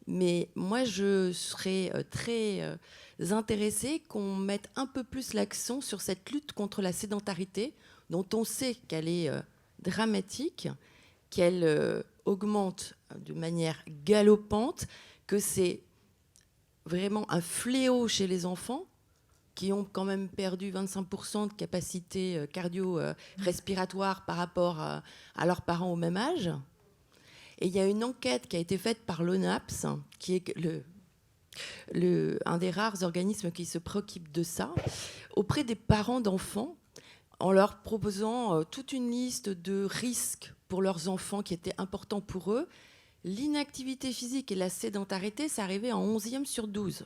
Mais moi, je serais très intéressée qu'on mette un peu plus l'accent sur cette lutte contre la sédentarité, dont on sait qu'elle est dramatique, qu'elle augmente de manière galopante, que c'est vraiment un fléau chez les enfants qui ont quand même perdu 25% de capacité cardio-respiratoire par rapport à leurs parents au même âge. Et il y a une enquête qui a été faite par l'ONAPS, qui est un des rares organismes qui se préoccupe de ça, auprès des parents d'enfants, en leur proposant toute une liste de risques pour leurs enfants qui étaient importants pour eux. L'inactivité physique et la sédentarité, ça arrivait en 11e sur 12.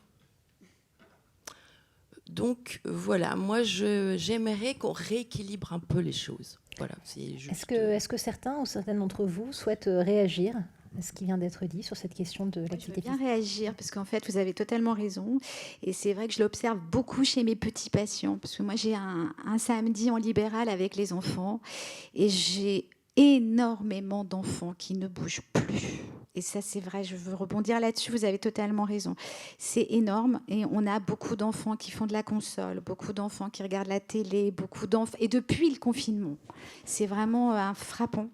Donc voilà, moi j'aimerais qu'on rééquilibre un peu les choses. Voilà, c'est juste... Est-ce que certains ou certaines d'entre vous souhaitent réagir à ce qui vient d'être dit sur cette question de l'activité Je veux bien physique? réagir parce qu'en fait, vous avez totalement raison. Et c'est vrai que je l'observe beaucoup chez mes petits patients. Parce que moi, j'ai un samedi en libéral avec les enfants. Et j'ai énormément d'enfants qui ne bougent plus. Et ça, c'est vrai, je veux rebondir là-dessus, vous avez totalement raison. C'est énorme et on a beaucoup d'enfants qui font de la console, beaucoup d'enfants qui regardent la télé, beaucoup d'enfants... Et depuis le confinement, c'est vraiment frappant.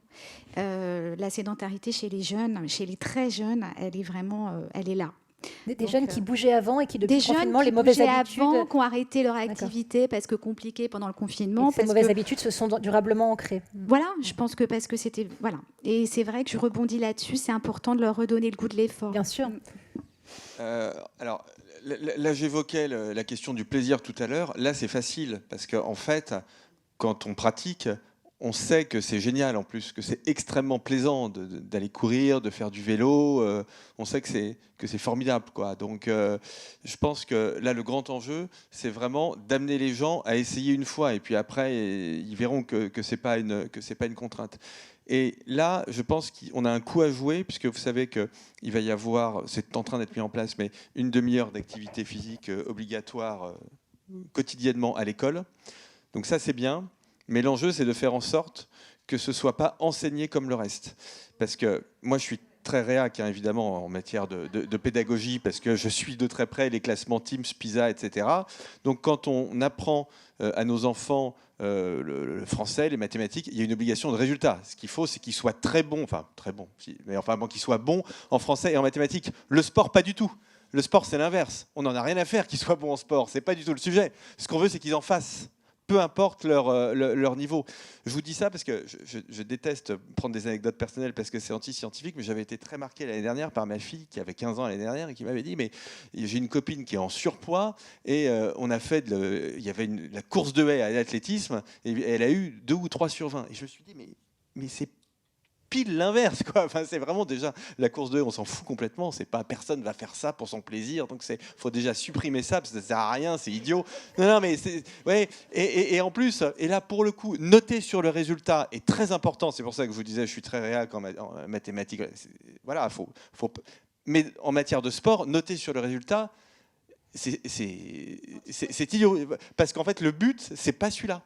La sédentarité chez les jeunes, chez les très jeunes, elle est vraiment elle est là. Des jeunes qui bougeaient avant et qui, depuis le confinement, les qui mauvaises bougeaient habitudes... avant, qui ont arrêté leur activité parce que compliqué pendant le confinement. Ces mauvaises habitudes se sont durablement ancrées. Voilà, je pense que parce que c'était... Voilà. Et c'est vrai que je rebondis là-dessus, c'est important de leur redonner le goût de l'effort. Bien sûr. Alors, là, j'évoquais la question du plaisir tout à l'heure. Là, c'est facile, parce qu'en fait, quand on pratique... On sait que c'est génial en plus, que c'est extrêmement plaisant d'aller courir, de faire du vélo. On sait que c'est formidable, quoi. Donc, je pense que là, le grand enjeu, c'est vraiment d'amener les gens à essayer une fois, et puis après, ils verront que c'est pas une contrainte. Et là, je pense qu'on a un coup à jouer, puisque vous savez qu'il va y avoir, c'est en train d'être mis en place, mais une demi-heure d'activité physique obligatoire quotidiennement à l'école. Donc ça, c'est bien. Mais l'enjeu, c'est de faire en sorte que ce ne soit pas enseigné comme le reste. Parce que moi, je suis très réac, hein, évidemment, en matière de pédagogie, parce que je suis de très près les classements Teams, PISA, etc. Donc, quand on apprend à nos enfants le français, les mathématiques, il y a une obligation de résultat. Ce qu'il faut, c'est qu'ils soient très bons, qu'ils soient bons en français et en mathématiques. Le sport, pas du tout. Le sport, c'est l'inverse. On n'en a rien à faire qu'ils soient bons en sport. Ce n'est pas du tout le sujet. Ce qu'on veut, c'est qu'ils en fassent. Peu importe leur niveau. Je vous dis ça parce que je déteste prendre des anecdotes personnelles parce que c'est anti-scientifique, mais j'avais été très marqué l'année dernière par ma fille qui avait 15 ans l'année dernière et qui m'avait dit, mais j'ai une copine qui est en surpoids et on a fait, il y avait la course de haie à l'athlétisme et elle a eu 2 ou 3 sur 20. Et je me suis dit, mais c'est pile l'inverse, quoi. Enfin, c'est vraiment déjà la course de haie, on s'en fout complètement. C'est pas, personne va faire ça pour son plaisir, donc faut déjà supprimer ça parce que ça sert à rien, c'est idiot. Non, mais c'est ouais. Et en plus, et là pour le coup, noter sur le résultat est très important. C'est pour ça que je vous disais, je suis très réac en mathématiques. Voilà, mais en matière de sport, noter sur le résultat. C'est idiot, parce qu'en fait le but c'est pas celui-là.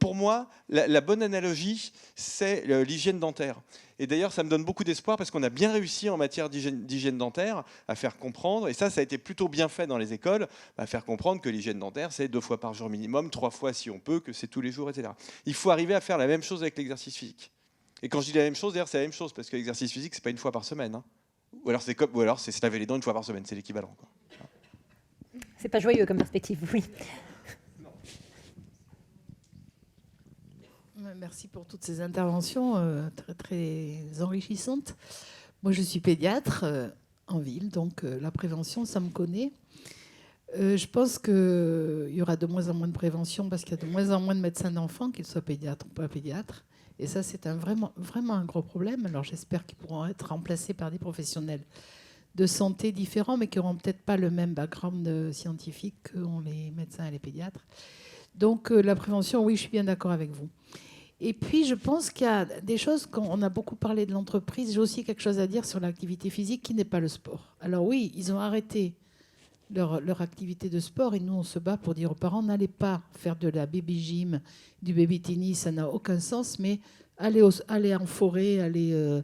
Pour moi la bonne analogie c'est l'hygiène dentaire, et d'ailleurs ça me donne beaucoup d'espoir parce qu'on a bien réussi en matière d'hygiène dentaire à faire comprendre, et ça a été plutôt bien fait dans les écoles, à faire comprendre que l'hygiène dentaire c'est 2 fois par jour minimum, 3 fois si on peut, que c'est tous les jours, etc. Il faut arriver à faire la même chose avec l'exercice physique, et quand je dis la même chose, d'ailleurs c'est la même chose parce que l'exercice physique c'est pas 1 fois par semaine, hein. ou alors c'est se laver les dents 1 fois par semaine, c'est l'équivalent, quoi. C'est pas joyeux comme perspective, oui. Merci pour toutes ces interventions très, très enrichissantes. Moi, je suis pédiatre en ville, donc la prévention, ça me connaît. Je pense qu'il y aura de moins en moins de prévention parce qu'il y a de moins en moins de médecins d'enfants, qu'ils soient pédiatres ou pas pédiatres. Et ça, c'est vraiment un gros problème. Alors, j'espère qu'ils pourront être remplacés par des professionnels de santé différents, mais qui n'auront peut-être pas le même background scientifique qu'ont les médecins et les pédiatres. Donc la prévention, oui, je suis bien d'accord avec vous. Et puis je pense qu'il y a des choses, quand on a beaucoup parlé de l'entreprise, j'ai aussi quelque chose à dire sur l'activité physique qui n'est pas le sport. Alors oui, ils ont arrêté leur activité de sport et nous on se bat pour dire aux parents, n'allez pas faire de la baby gym, du baby tennis, ça n'a aucun sens, mais allez en forêt, allez...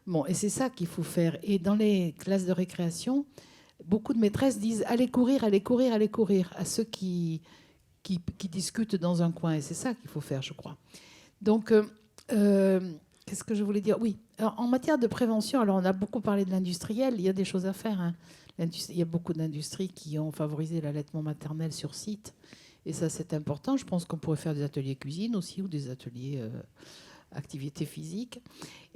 Bon, et c'est ça qu'il faut faire. Et dans les classes de récréation, beaucoup de maîtresses disent « allez courir, allez courir, allez courir » à ceux qui discutent dans un coin. Et c'est ça qu'il faut faire, je crois. Donc, Qu'est-ce que je voulais dire? Oui, alors, en matière de prévention, alors on a beaucoup parlé de l'industriel, il y a des choses à faire, hein. Il y a beaucoup d'industries qui ont favorisé l'allaitement maternel sur site. Et ça, c'est important. Je pense qu'on pourrait faire des ateliers cuisine aussi ou des ateliers activité physique.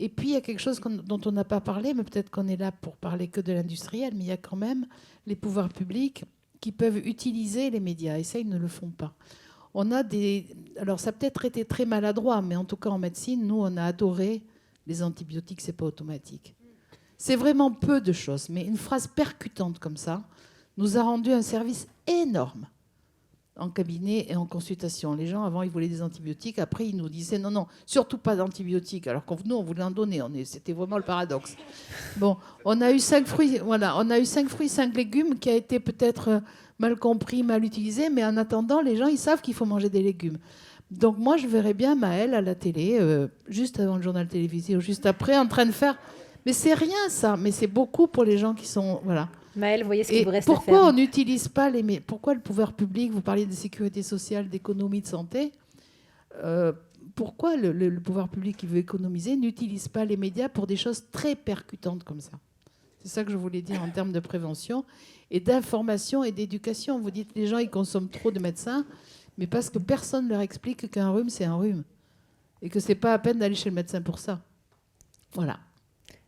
Et puis, il y a quelque chose dont on n'a pas parlé, mais peut-être qu'on est là pour parler que de l'industriel, mais il y a quand même les pouvoirs publics qui peuvent utiliser les médias. Et ça, ils ne le font pas. On a alors, ça a peut-être été très maladroit, mais en tout cas, en médecine, nous, on a adoré les antibiotiques, c'est pas automatique. C'est vraiment peu de choses, mais une phrase percutante comme ça nous a rendu un service énorme en cabinet et en consultation. Les gens, avant, ils voulaient des antibiotiques. Après, ils nous disaient non, non, surtout pas d'antibiotiques. Alors que nous, on voulait en donner. C'était vraiment le paradoxe. Bon, on a eu 5 fruits, voilà, on a eu 5 fruits, 5 légumes qui a été peut-être mal compris, mal utilisé. Mais en attendant, les gens, ils savent qu'il faut manger des légumes. Donc moi, je verrais bien Maëlle à la télé, juste avant le journal télévisé ou juste après, en train de faire... Mais c'est rien, ça. Mais c'est beaucoup pour les gens qui sont... Voilà. Maëlle, vous voyez ce qu'il vous reste à faire. Pourquoi on n'utilise pas pourquoi le pouvoir public, vous parliez de sécurité sociale, d'économie, de santé, pourquoi le pouvoir public qui veut économiser n'utilise pas les médias pour des choses très percutantes comme ça? C'est ça que je voulais dire en termes de prévention et d'information et d'éducation. Vous dites les gens, ils consomment trop de médecins, mais parce que personne ne leur explique qu'un rhume, c'est un rhume. Et que ce n'est pas à peine d'aller chez le médecin pour ça. Voilà.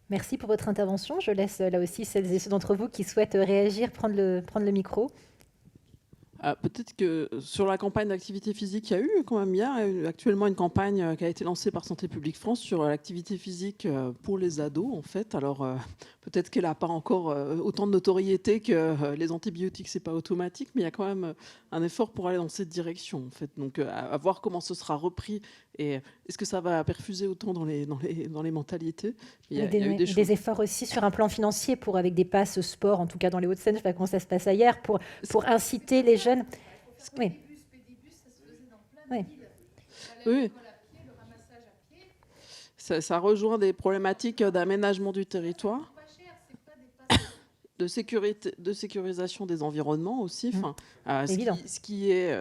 Merci pour votre intervention. Je laisse là aussi celles et ceux d'entre vous qui souhaitent réagir, prendre le micro. Peut-être que sur la campagne d'activité physique, il y a eu quand même actuellement une campagne qui a été lancée par Santé publique France sur l'activité physique pour les ados, en fait. Alors, peut-être qu'elle n'a pas encore autant de notoriété que les antibiotiques, c'est pas automatique, mais il y a quand même un effort pour aller dans cette direction, en fait. Donc, à voir comment ce sera repris et est-ce que ça va perfuser autant dans les mentalités. Il y a eu des efforts aussi sur un plan financier avec des passes sport, en tout cas dans les Hauts-de-Seine, je ne sais pas comment ça se passe ailleurs, pour inciter les jeunes. Oui. Oui. Ça rejoint des problématiques d'aménagement du territoire, de sécurisation des environnements aussi. Ce qui est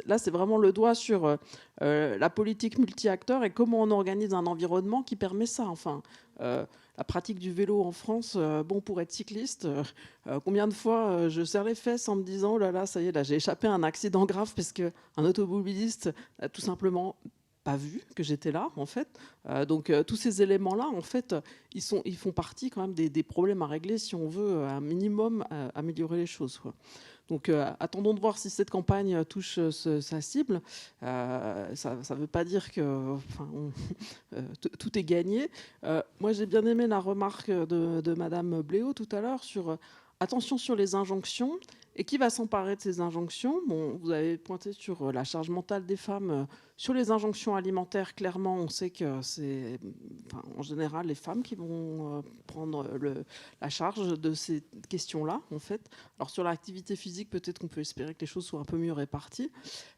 là, c'est vraiment le doigt sur la politique multi-acteurs et comment on organise un environnement qui permet ça. Enfin, la pratique du vélo en France, pour être cycliste, combien de fois je serre les fesses en me disant oh là là, ça y est, là j'ai échappé à un accident grave parce qu'un automobiliste a tout simplement pas vu que j'étais là, en fait. Donc tous ces éléments-là, en fait, ils font partie quand même des problèmes à régler si on veut un minimum améliorer les choses, quoi. Donc attendons de voir si cette campagne touche sa cible. Ça ne veut pas dire que tout est gagné. Moi, j'ai bien aimé la remarque de Madame Bléau tout à l'heure sur attention sur les injonctions. Et qui va s'emparer de ces injonctions? Bon, vous avez pointé sur la charge mentale des femmes. Sur les injonctions alimentaires, clairement, on sait que c'est en général les femmes qui vont prendre la charge de ces questions-là, en fait. Alors sur l'activité physique, peut-être qu'on peut espérer que les choses soient un peu mieux réparties.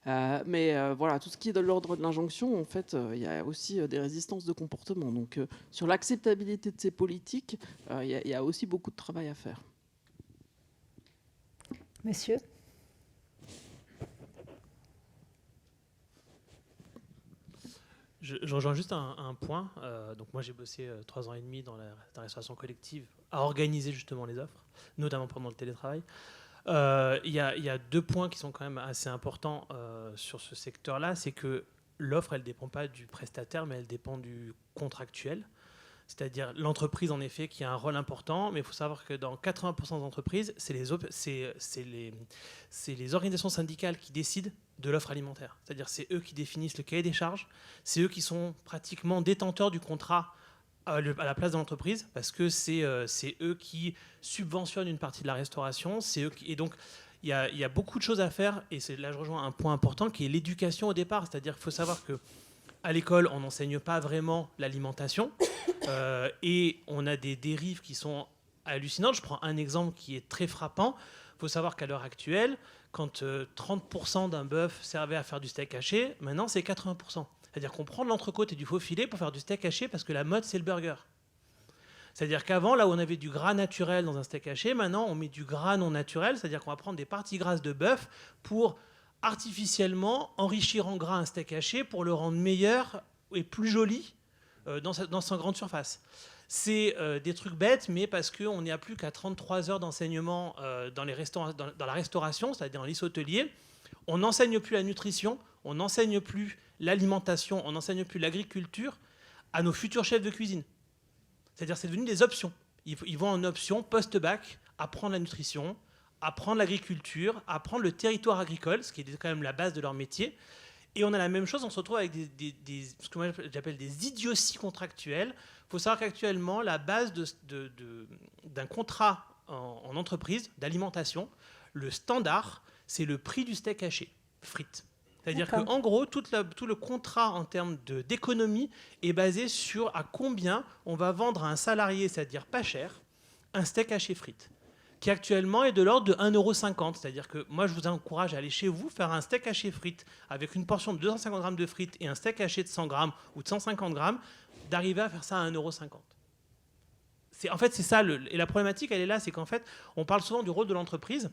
Mais voilà, tout ce qui est de l'ordre de l'injonction, en fait, il y a aussi des résistances de comportement. Donc sur l'acceptabilité de ces politiques, il y a aussi beaucoup de travail à faire. Monsieur. Je rejoins juste un point. Donc moi, j'ai bossé 3 ans et demi dans la restauration collective à organiser justement les offres, notamment pendant le télétravail. Il y a 2 points qui sont quand même assez importants sur ce secteur-là. C'est que l'offre, elle ne dépend pas du prestataire, mais elle dépend du contractuel. C'est-à-dire l'entreprise, en effet, qui a un rôle important, mais il faut savoir que dans 80% des entreprises, c'est les organisations syndicales qui décident de l'offre alimentaire. C'est-à-dire c'est eux qui définissent le cahier des charges, c'est eux qui sont pratiquement détenteurs du contrat à la place de l'entreprise, parce que c'est eux qui subventionnent une partie de la restauration, et donc il y a beaucoup de choses à faire, et là je rejoins un point important qui est l'éducation au départ. C'est-à-dire qu'il faut savoir que à l'école, on n'enseigne pas vraiment l'alimentation et on a des dérives qui sont hallucinantes. Je prends un exemple qui est très frappant. Il faut savoir qu'à l'heure actuelle, quand 30% d'un bœuf servait à faire du steak haché, maintenant c'est 80%. C'est-à-dire qu'on prend de l'entrecôte et du faux filet pour faire du steak haché parce que la mode, c'est le burger. C'est-à-dire qu'avant, là où on avait du gras naturel dans un steak haché, maintenant on met du gras non naturel, c'est-à-dire qu'on va prendre des parties grasses de bœuf pour artificiellement enrichir en gras un steak haché pour le rendre meilleur et plus joli dans sa grande surface. C'est des trucs bêtes, mais parce qu'on n'est à plus qu'à 33 heures d'enseignement dans la restauration, c'est-à-dire dans les hôteliers. On n'enseigne plus la nutrition, on n'enseigne plus l'alimentation, on n'enseigne plus l'agriculture à nos futurs chefs de cuisine. C'est-à-dire c'est devenu des options. Ils vont en option post-bac apprendre la nutrition, apprendre l'agriculture, apprendre le territoire agricole, ce qui est quand même la base de leur métier. Et on a la même chose, on se retrouve avec ce que moi j'appelle des idioties contractuelles. Il faut savoir qu'actuellement, la base d'un contrat en entreprise d'alimentation, le standard, c'est le prix du steak haché, frites. C'est-à-dire qu'en gros, tout le contrat en termes d'économie est basé sur à combien on va vendre à un salarié, c'est-à-dire pas cher, un steak haché frites, qui actuellement est de l'ordre de 1,50 €. C'est-à-dire que moi, je vous encourage à aller chez vous, faire un steak haché frites avec une portion de 250 grammes de frites et un steak haché de 100 grammes ou de 150 grammes, d'arriver à faire ça à 1,50 €. En fait, c'est ça. Et la problématique, elle est là, c'est qu'en fait, on parle souvent du rôle de l'entreprise,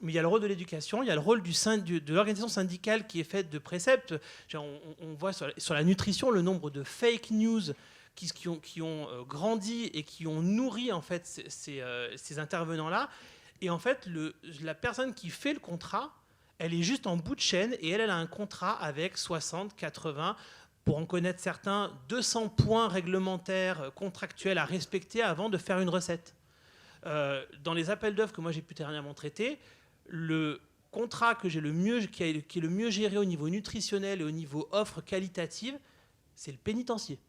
mais il y a le rôle de l'éducation, il y a le rôle de l'organisation syndicale qui est faite de préceptes. On voit sur la nutrition le nombre de fake news qui ont grandi et qui ont nourri en fait ces intervenants-là. Et en fait, la personne qui fait le contrat, elle est juste en bout de chaîne et elle a un contrat avec 60, 80, pour en connaître certains, 200 points réglementaires contractuels à respecter avant de faire une recette. Dans les appels d'offres que moi j'ai pu dernièrement traiter, le contrat que j'ai qui est le mieux géré au niveau nutritionnel et au niveau offre qualitative, c'est le pénitencier.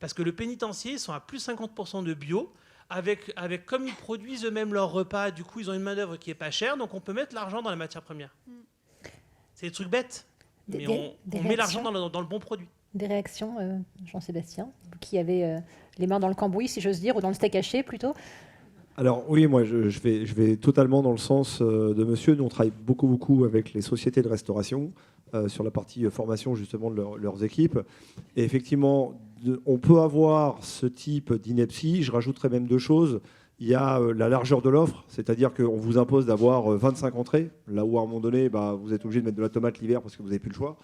Parce que le pénitencier, ils sont à plus 50% de bio, avec comme ils produisent eux-mêmes leurs repas, du coup ils ont une main-d'œuvre qui est pas chère, donc on peut mettre l'argent dans la matière première. C'est des trucs bêtes, mais on met l'argent dans le bon produit. Des réactions, Jean-Sébastien, qui avait les mains dans le cambouis, si j'ose dire, ou dans le steak haché plutôt. Alors oui, moi je vais totalement dans le sens de monsieur. Nous on travaille beaucoup avec les sociétés de restauration sur la partie formation justement de leurs équipes. Et effectivement, on peut avoir ce type d'ineptie. Je rajouterais même deux choses. Il y a la largeur de l'offre, c'est-à-dire qu'on vous impose d'avoir 25 entrées, là où à un moment donné, vous êtes obligé de mettre de la tomate l'hiver parce que vous n'avez plus le choix.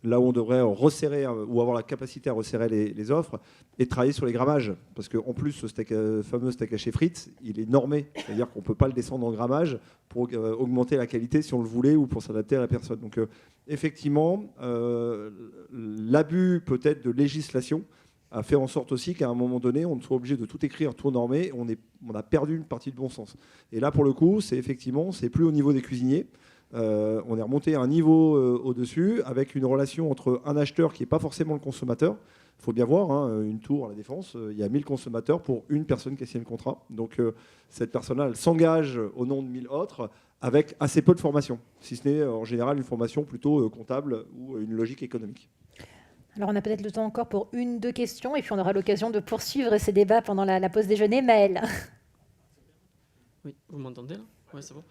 Là où on devrait resserrer ou avoir la capacité à resserrer les offres et de travailler sur les grammages. Parce qu'en plus, ce fameux steak haché frites, il est normé. C'est-à-dire qu'on ne peut pas le descendre en grammage pour augmenter la qualité si on le voulait ou pour s'adapter à la personne. Donc effectivement, l'abus peut-être de législation a fait en sorte aussi qu'à un moment donné, on soit obligé de tout écrire, tout normer. On a perdu une partie de bon sens. Et là, pour le coup, c'est plus au niveau des cuisiniers. On est remonté à un niveau au-dessus avec une relation entre un acheteur qui n'est pas forcément le consommateur. Il faut bien voir, une tour à la Défense, il y a 1000 consommateurs pour une personne qui a signé le contrat. Donc cette personne-là, elle s'engage au nom de 1000 autres avec assez peu de formation, si ce n'est en général une formation plutôt comptable ou une logique économique. Alors on a peut-être le temps encore pour 1-2 questions et puis on aura l'occasion de poursuivre ces débats pendant la pause déjeuner. Maëlle. Oui, vous m'entendez là ? Oui, c'est bon.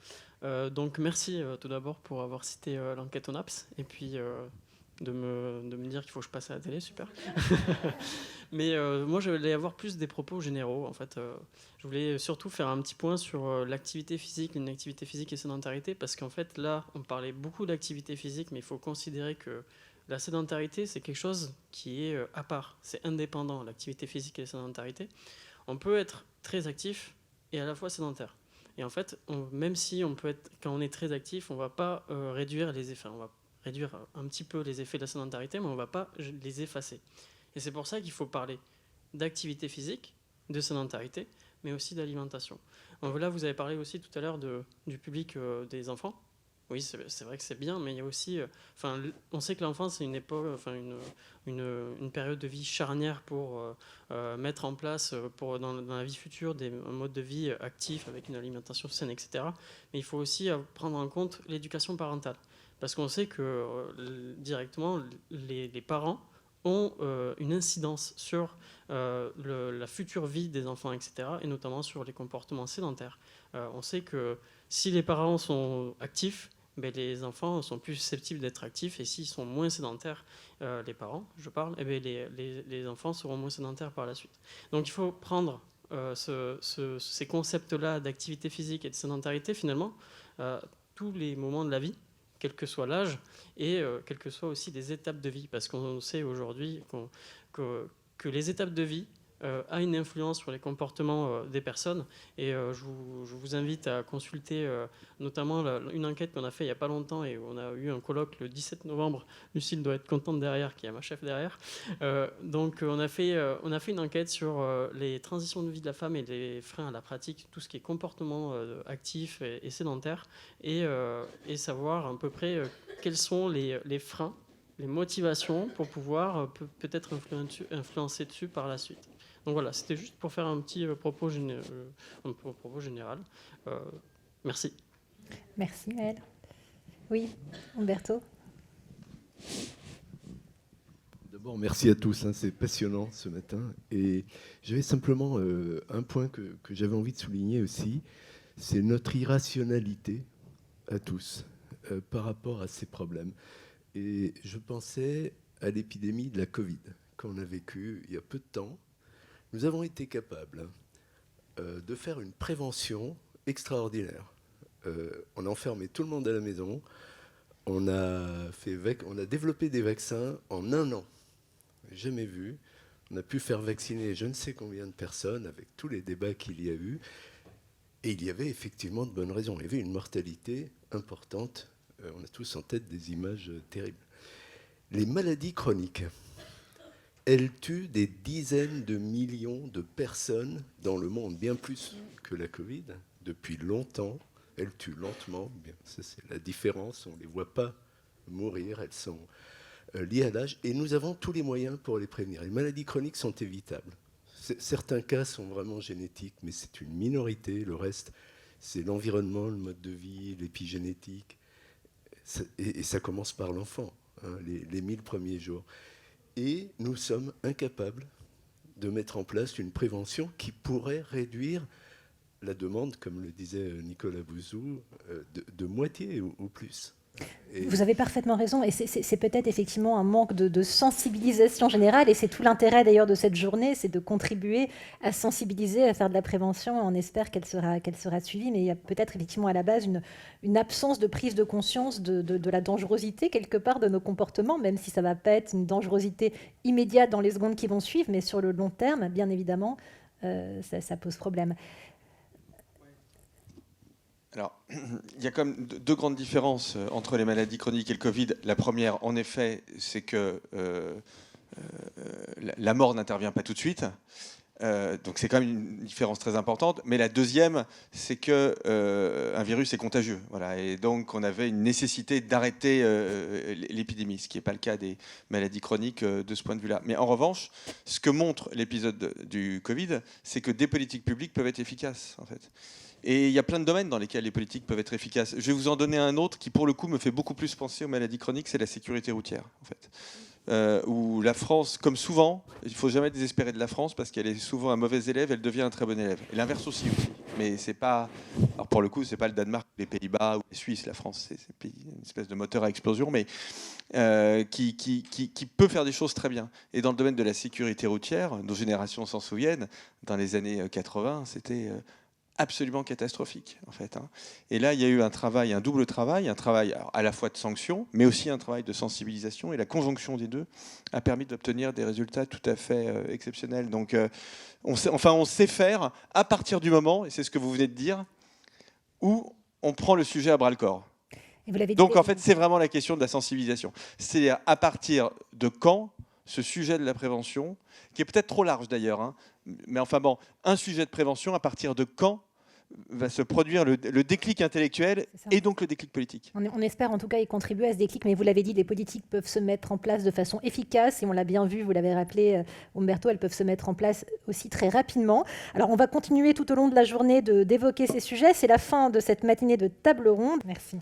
Donc merci tout d'abord pour avoir cité l'enquête ONAPS et puis de me dire qu'il faut que je passe à la télé, super. Mais moi je voulais avoir plus des propos généraux en fait. Je voulais surtout faire un petit point sur l'activité physique, une activité physique et sédentarité, parce qu'en fait là on parlait beaucoup d'activité physique, mais il faut considérer que la sédentarité c'est quelque chose qui est à part, c'est indépendant, l'activité physique et la sédentarité. On peut être très actif et à la fois sédentaire. Et en fait, même si quand on est très actif, on ne va pas réduire les effets. On va réduire un petit peu les effets de la sédentarité, mais on ne va pas les effacer. Et c'est pour ça qu'il faut parler d'activité physique, de sédentarité, mais aussi d'alimentation. Donc là, vous avez parlé aussi tout à l'heure du public des enfants. Oui, c'est vrai que c'est bien, mais il y a aussi... on sait que l'enfance, c'est une époque, une période de vie charnière pour mettre en place, dans la vie future, un mode de vie actif avec une alimentation saine, etc. Mais il faut aussi prendre en compte l'éducation parentale. Parce qu'on sait que directement, les parents ont une incidence sur la future vie des enfants, etc. Et notamment sur les comportements sédentaires. On sait que si les parents sont actifs, les enfants sont plus susceptibles d'être actifs, et s'ils sont moins sédentaires, les parents, je parle, les enfants seront moins sédentaires par la suite. Donc il faut prendre ces concepts-là d'activité physique et de sédentarité, finalement, tous les moments de la vie, quel que soit l'âge, et quelles que soient aussi les étapes de vie, parce qu'on sait aujourd'hui que les étapes de vie a une influence sur les comportements des personnes. Et je vous invite à consulter notamment une enquête qu'on a fait il n'y a pas longtemps et où on a eu un colloque le 17 novembre. Lucille doit être contente derrière, qui est ma chef derrière. Donc on a fait une enquête sur les transitions de vie de la femme et les freins à la pratique, tout ce qui est comportement actif et sédentaire, et savoir à peu près quels sont les freins, les motivations pour pouvoir peut-être influencer dessus par la suite. Donc voilà, c'était juste pour faire un petit propos général. Merci. Merci, Maëlle. Oui, Umberto. D'abord, merci à tous, hein, c'est passionnant ce matin. Et j'avais simplement un point que j'avais envie de souligner aussi, c'est notre irrationalité à tous par rapport à ces problèmes. Et je pensais à l'épidémie de la Covid qu'on a vécue il y a peu de temps. Nous avons été capables de faire une prévention extraordinaire. On a enfermé tout le monde à la maison. On a développé des vaccins en 1 an. Jamais vu. On a pu faire vacciner je ne sais combien de personnes avec tous les débats qu'il y a eu. Et il y avait effectivement de bonnes raisons. Il y avait une mortalité importante. On a tous en tête des images terribles. Les maladies chroniques. Elle tue des dizaines de millions de personnes dans le monde, bien plus que la Covid. Depuis longtemps, elle tue lentement. Bien, ça, c'est la différence. On ne les voit pas mourir. Elles sont liées à l'âge. Et nous avons tous les moyens pour les prévenir. Les maladies chroniques sont évitables. Certains cas sont vraiment génétiques, mais c'est une minorité. Le reste, c'est l'environnement, le mode de vie, l'épigénétique. Et ça commence par l'enfant, hein, les 1000 premiers jours. Et nous sommes incapables de mettre en place une prévention qui pourrait réduire la demande, comme le disait Nicolas Bouzou, de moitié ou plus. Vous avez parfaitement raison, et c'est peut-être effectivement un manque de sensibilisation générale, et c'est tout l'intérêt d'ailleurs de cette journée, c'est de contribuer à sensibiliser, à faire de la prévention, et on espère qu'elle sera suivie, mais il y a peut-être effectivement à la base une absence de prise de conscience de la dangerosité quelque part de nos comportements, même si ça ne va pas être une dangerosité immédiate dans les secondes qui vont suivre, mais sur le long terme, bien évidemment, ça pose problème. Alors, il y a comme 2 grandes différences entre les maladies chroniques et le Covid. La première, en effet, c'est que la mort n'intervient pas tout de suite. Donc c'est quand même une différence très importante. Mais la deuxième, c'est qu'un virus est contagieux. Voilà. Et donc on avait une nécessité d'arrêter l'épidémie, ce qui n'est pas le cas des maladies chroniques de ce point de vue-là. Mais en revanche, ce que montre l'épisode du Covid, c'est que des politiques publiques peuvent être efficaces, en fait. Et il y a plein de domaines dans lesquels les politiques peuvent être efficaces. Je vais vous en donner un autre qui, pour le coup, me fait beaucoup plus penser aux maladies chroniques, c'est la sécurité routière, en fait. Où la France, comme souvent, il ne faut jamais désespérer de la France parce qu'elle est souvent un mauvais élève, elle devient un très bon élève. Et l'inverse aussi. Mais c'est pas, alors pour le coup, c'est pas le Danemark, les Pays-Bas ou les Suisses. La France, c'est une espèce de moteur à explosion, mais qui peut faire des choses très bien. Et dans le domaine de la sécurité routière, nos générations s'en souviennent. Dans les années 80, c'était absolument catastrophique, en fait. Et là, il y a eu un double travail, un travail à la fois de sanction, mais aussi un travail de sensibilisation, et la conjonction des deux a permis d'obtenir des résultats tout à fait exceptionnels. Donc, on sait faire à partir du moment, et c'est ce que vous venez de dire, où on prend le sujet à bras-le-corps. Donc, en fait, c'est vraiment la question de la sensibilisation. C'est-à-dire à partir de quand ce sujet de la prévention, qui est peut-être trop large d'ailleurs, mais enfin bon, un sujet de prévention, à partir de quand va se produire le déclic intellectuel et donc le déclic politique. On espère en tout cas y contribuer à ce déclic, mais vous l'avez dit, les politiques peuvent se mettre en place de façon efficace, et on l'a bien vu, vous l'avez rappelé, Umberto, elles peuvent se mettre en place aussi très rapidement. Alors on va continuer tout au long de la journée d'évoquer ces sujets. C'est la fin de cette matinée de table ronde. Merci.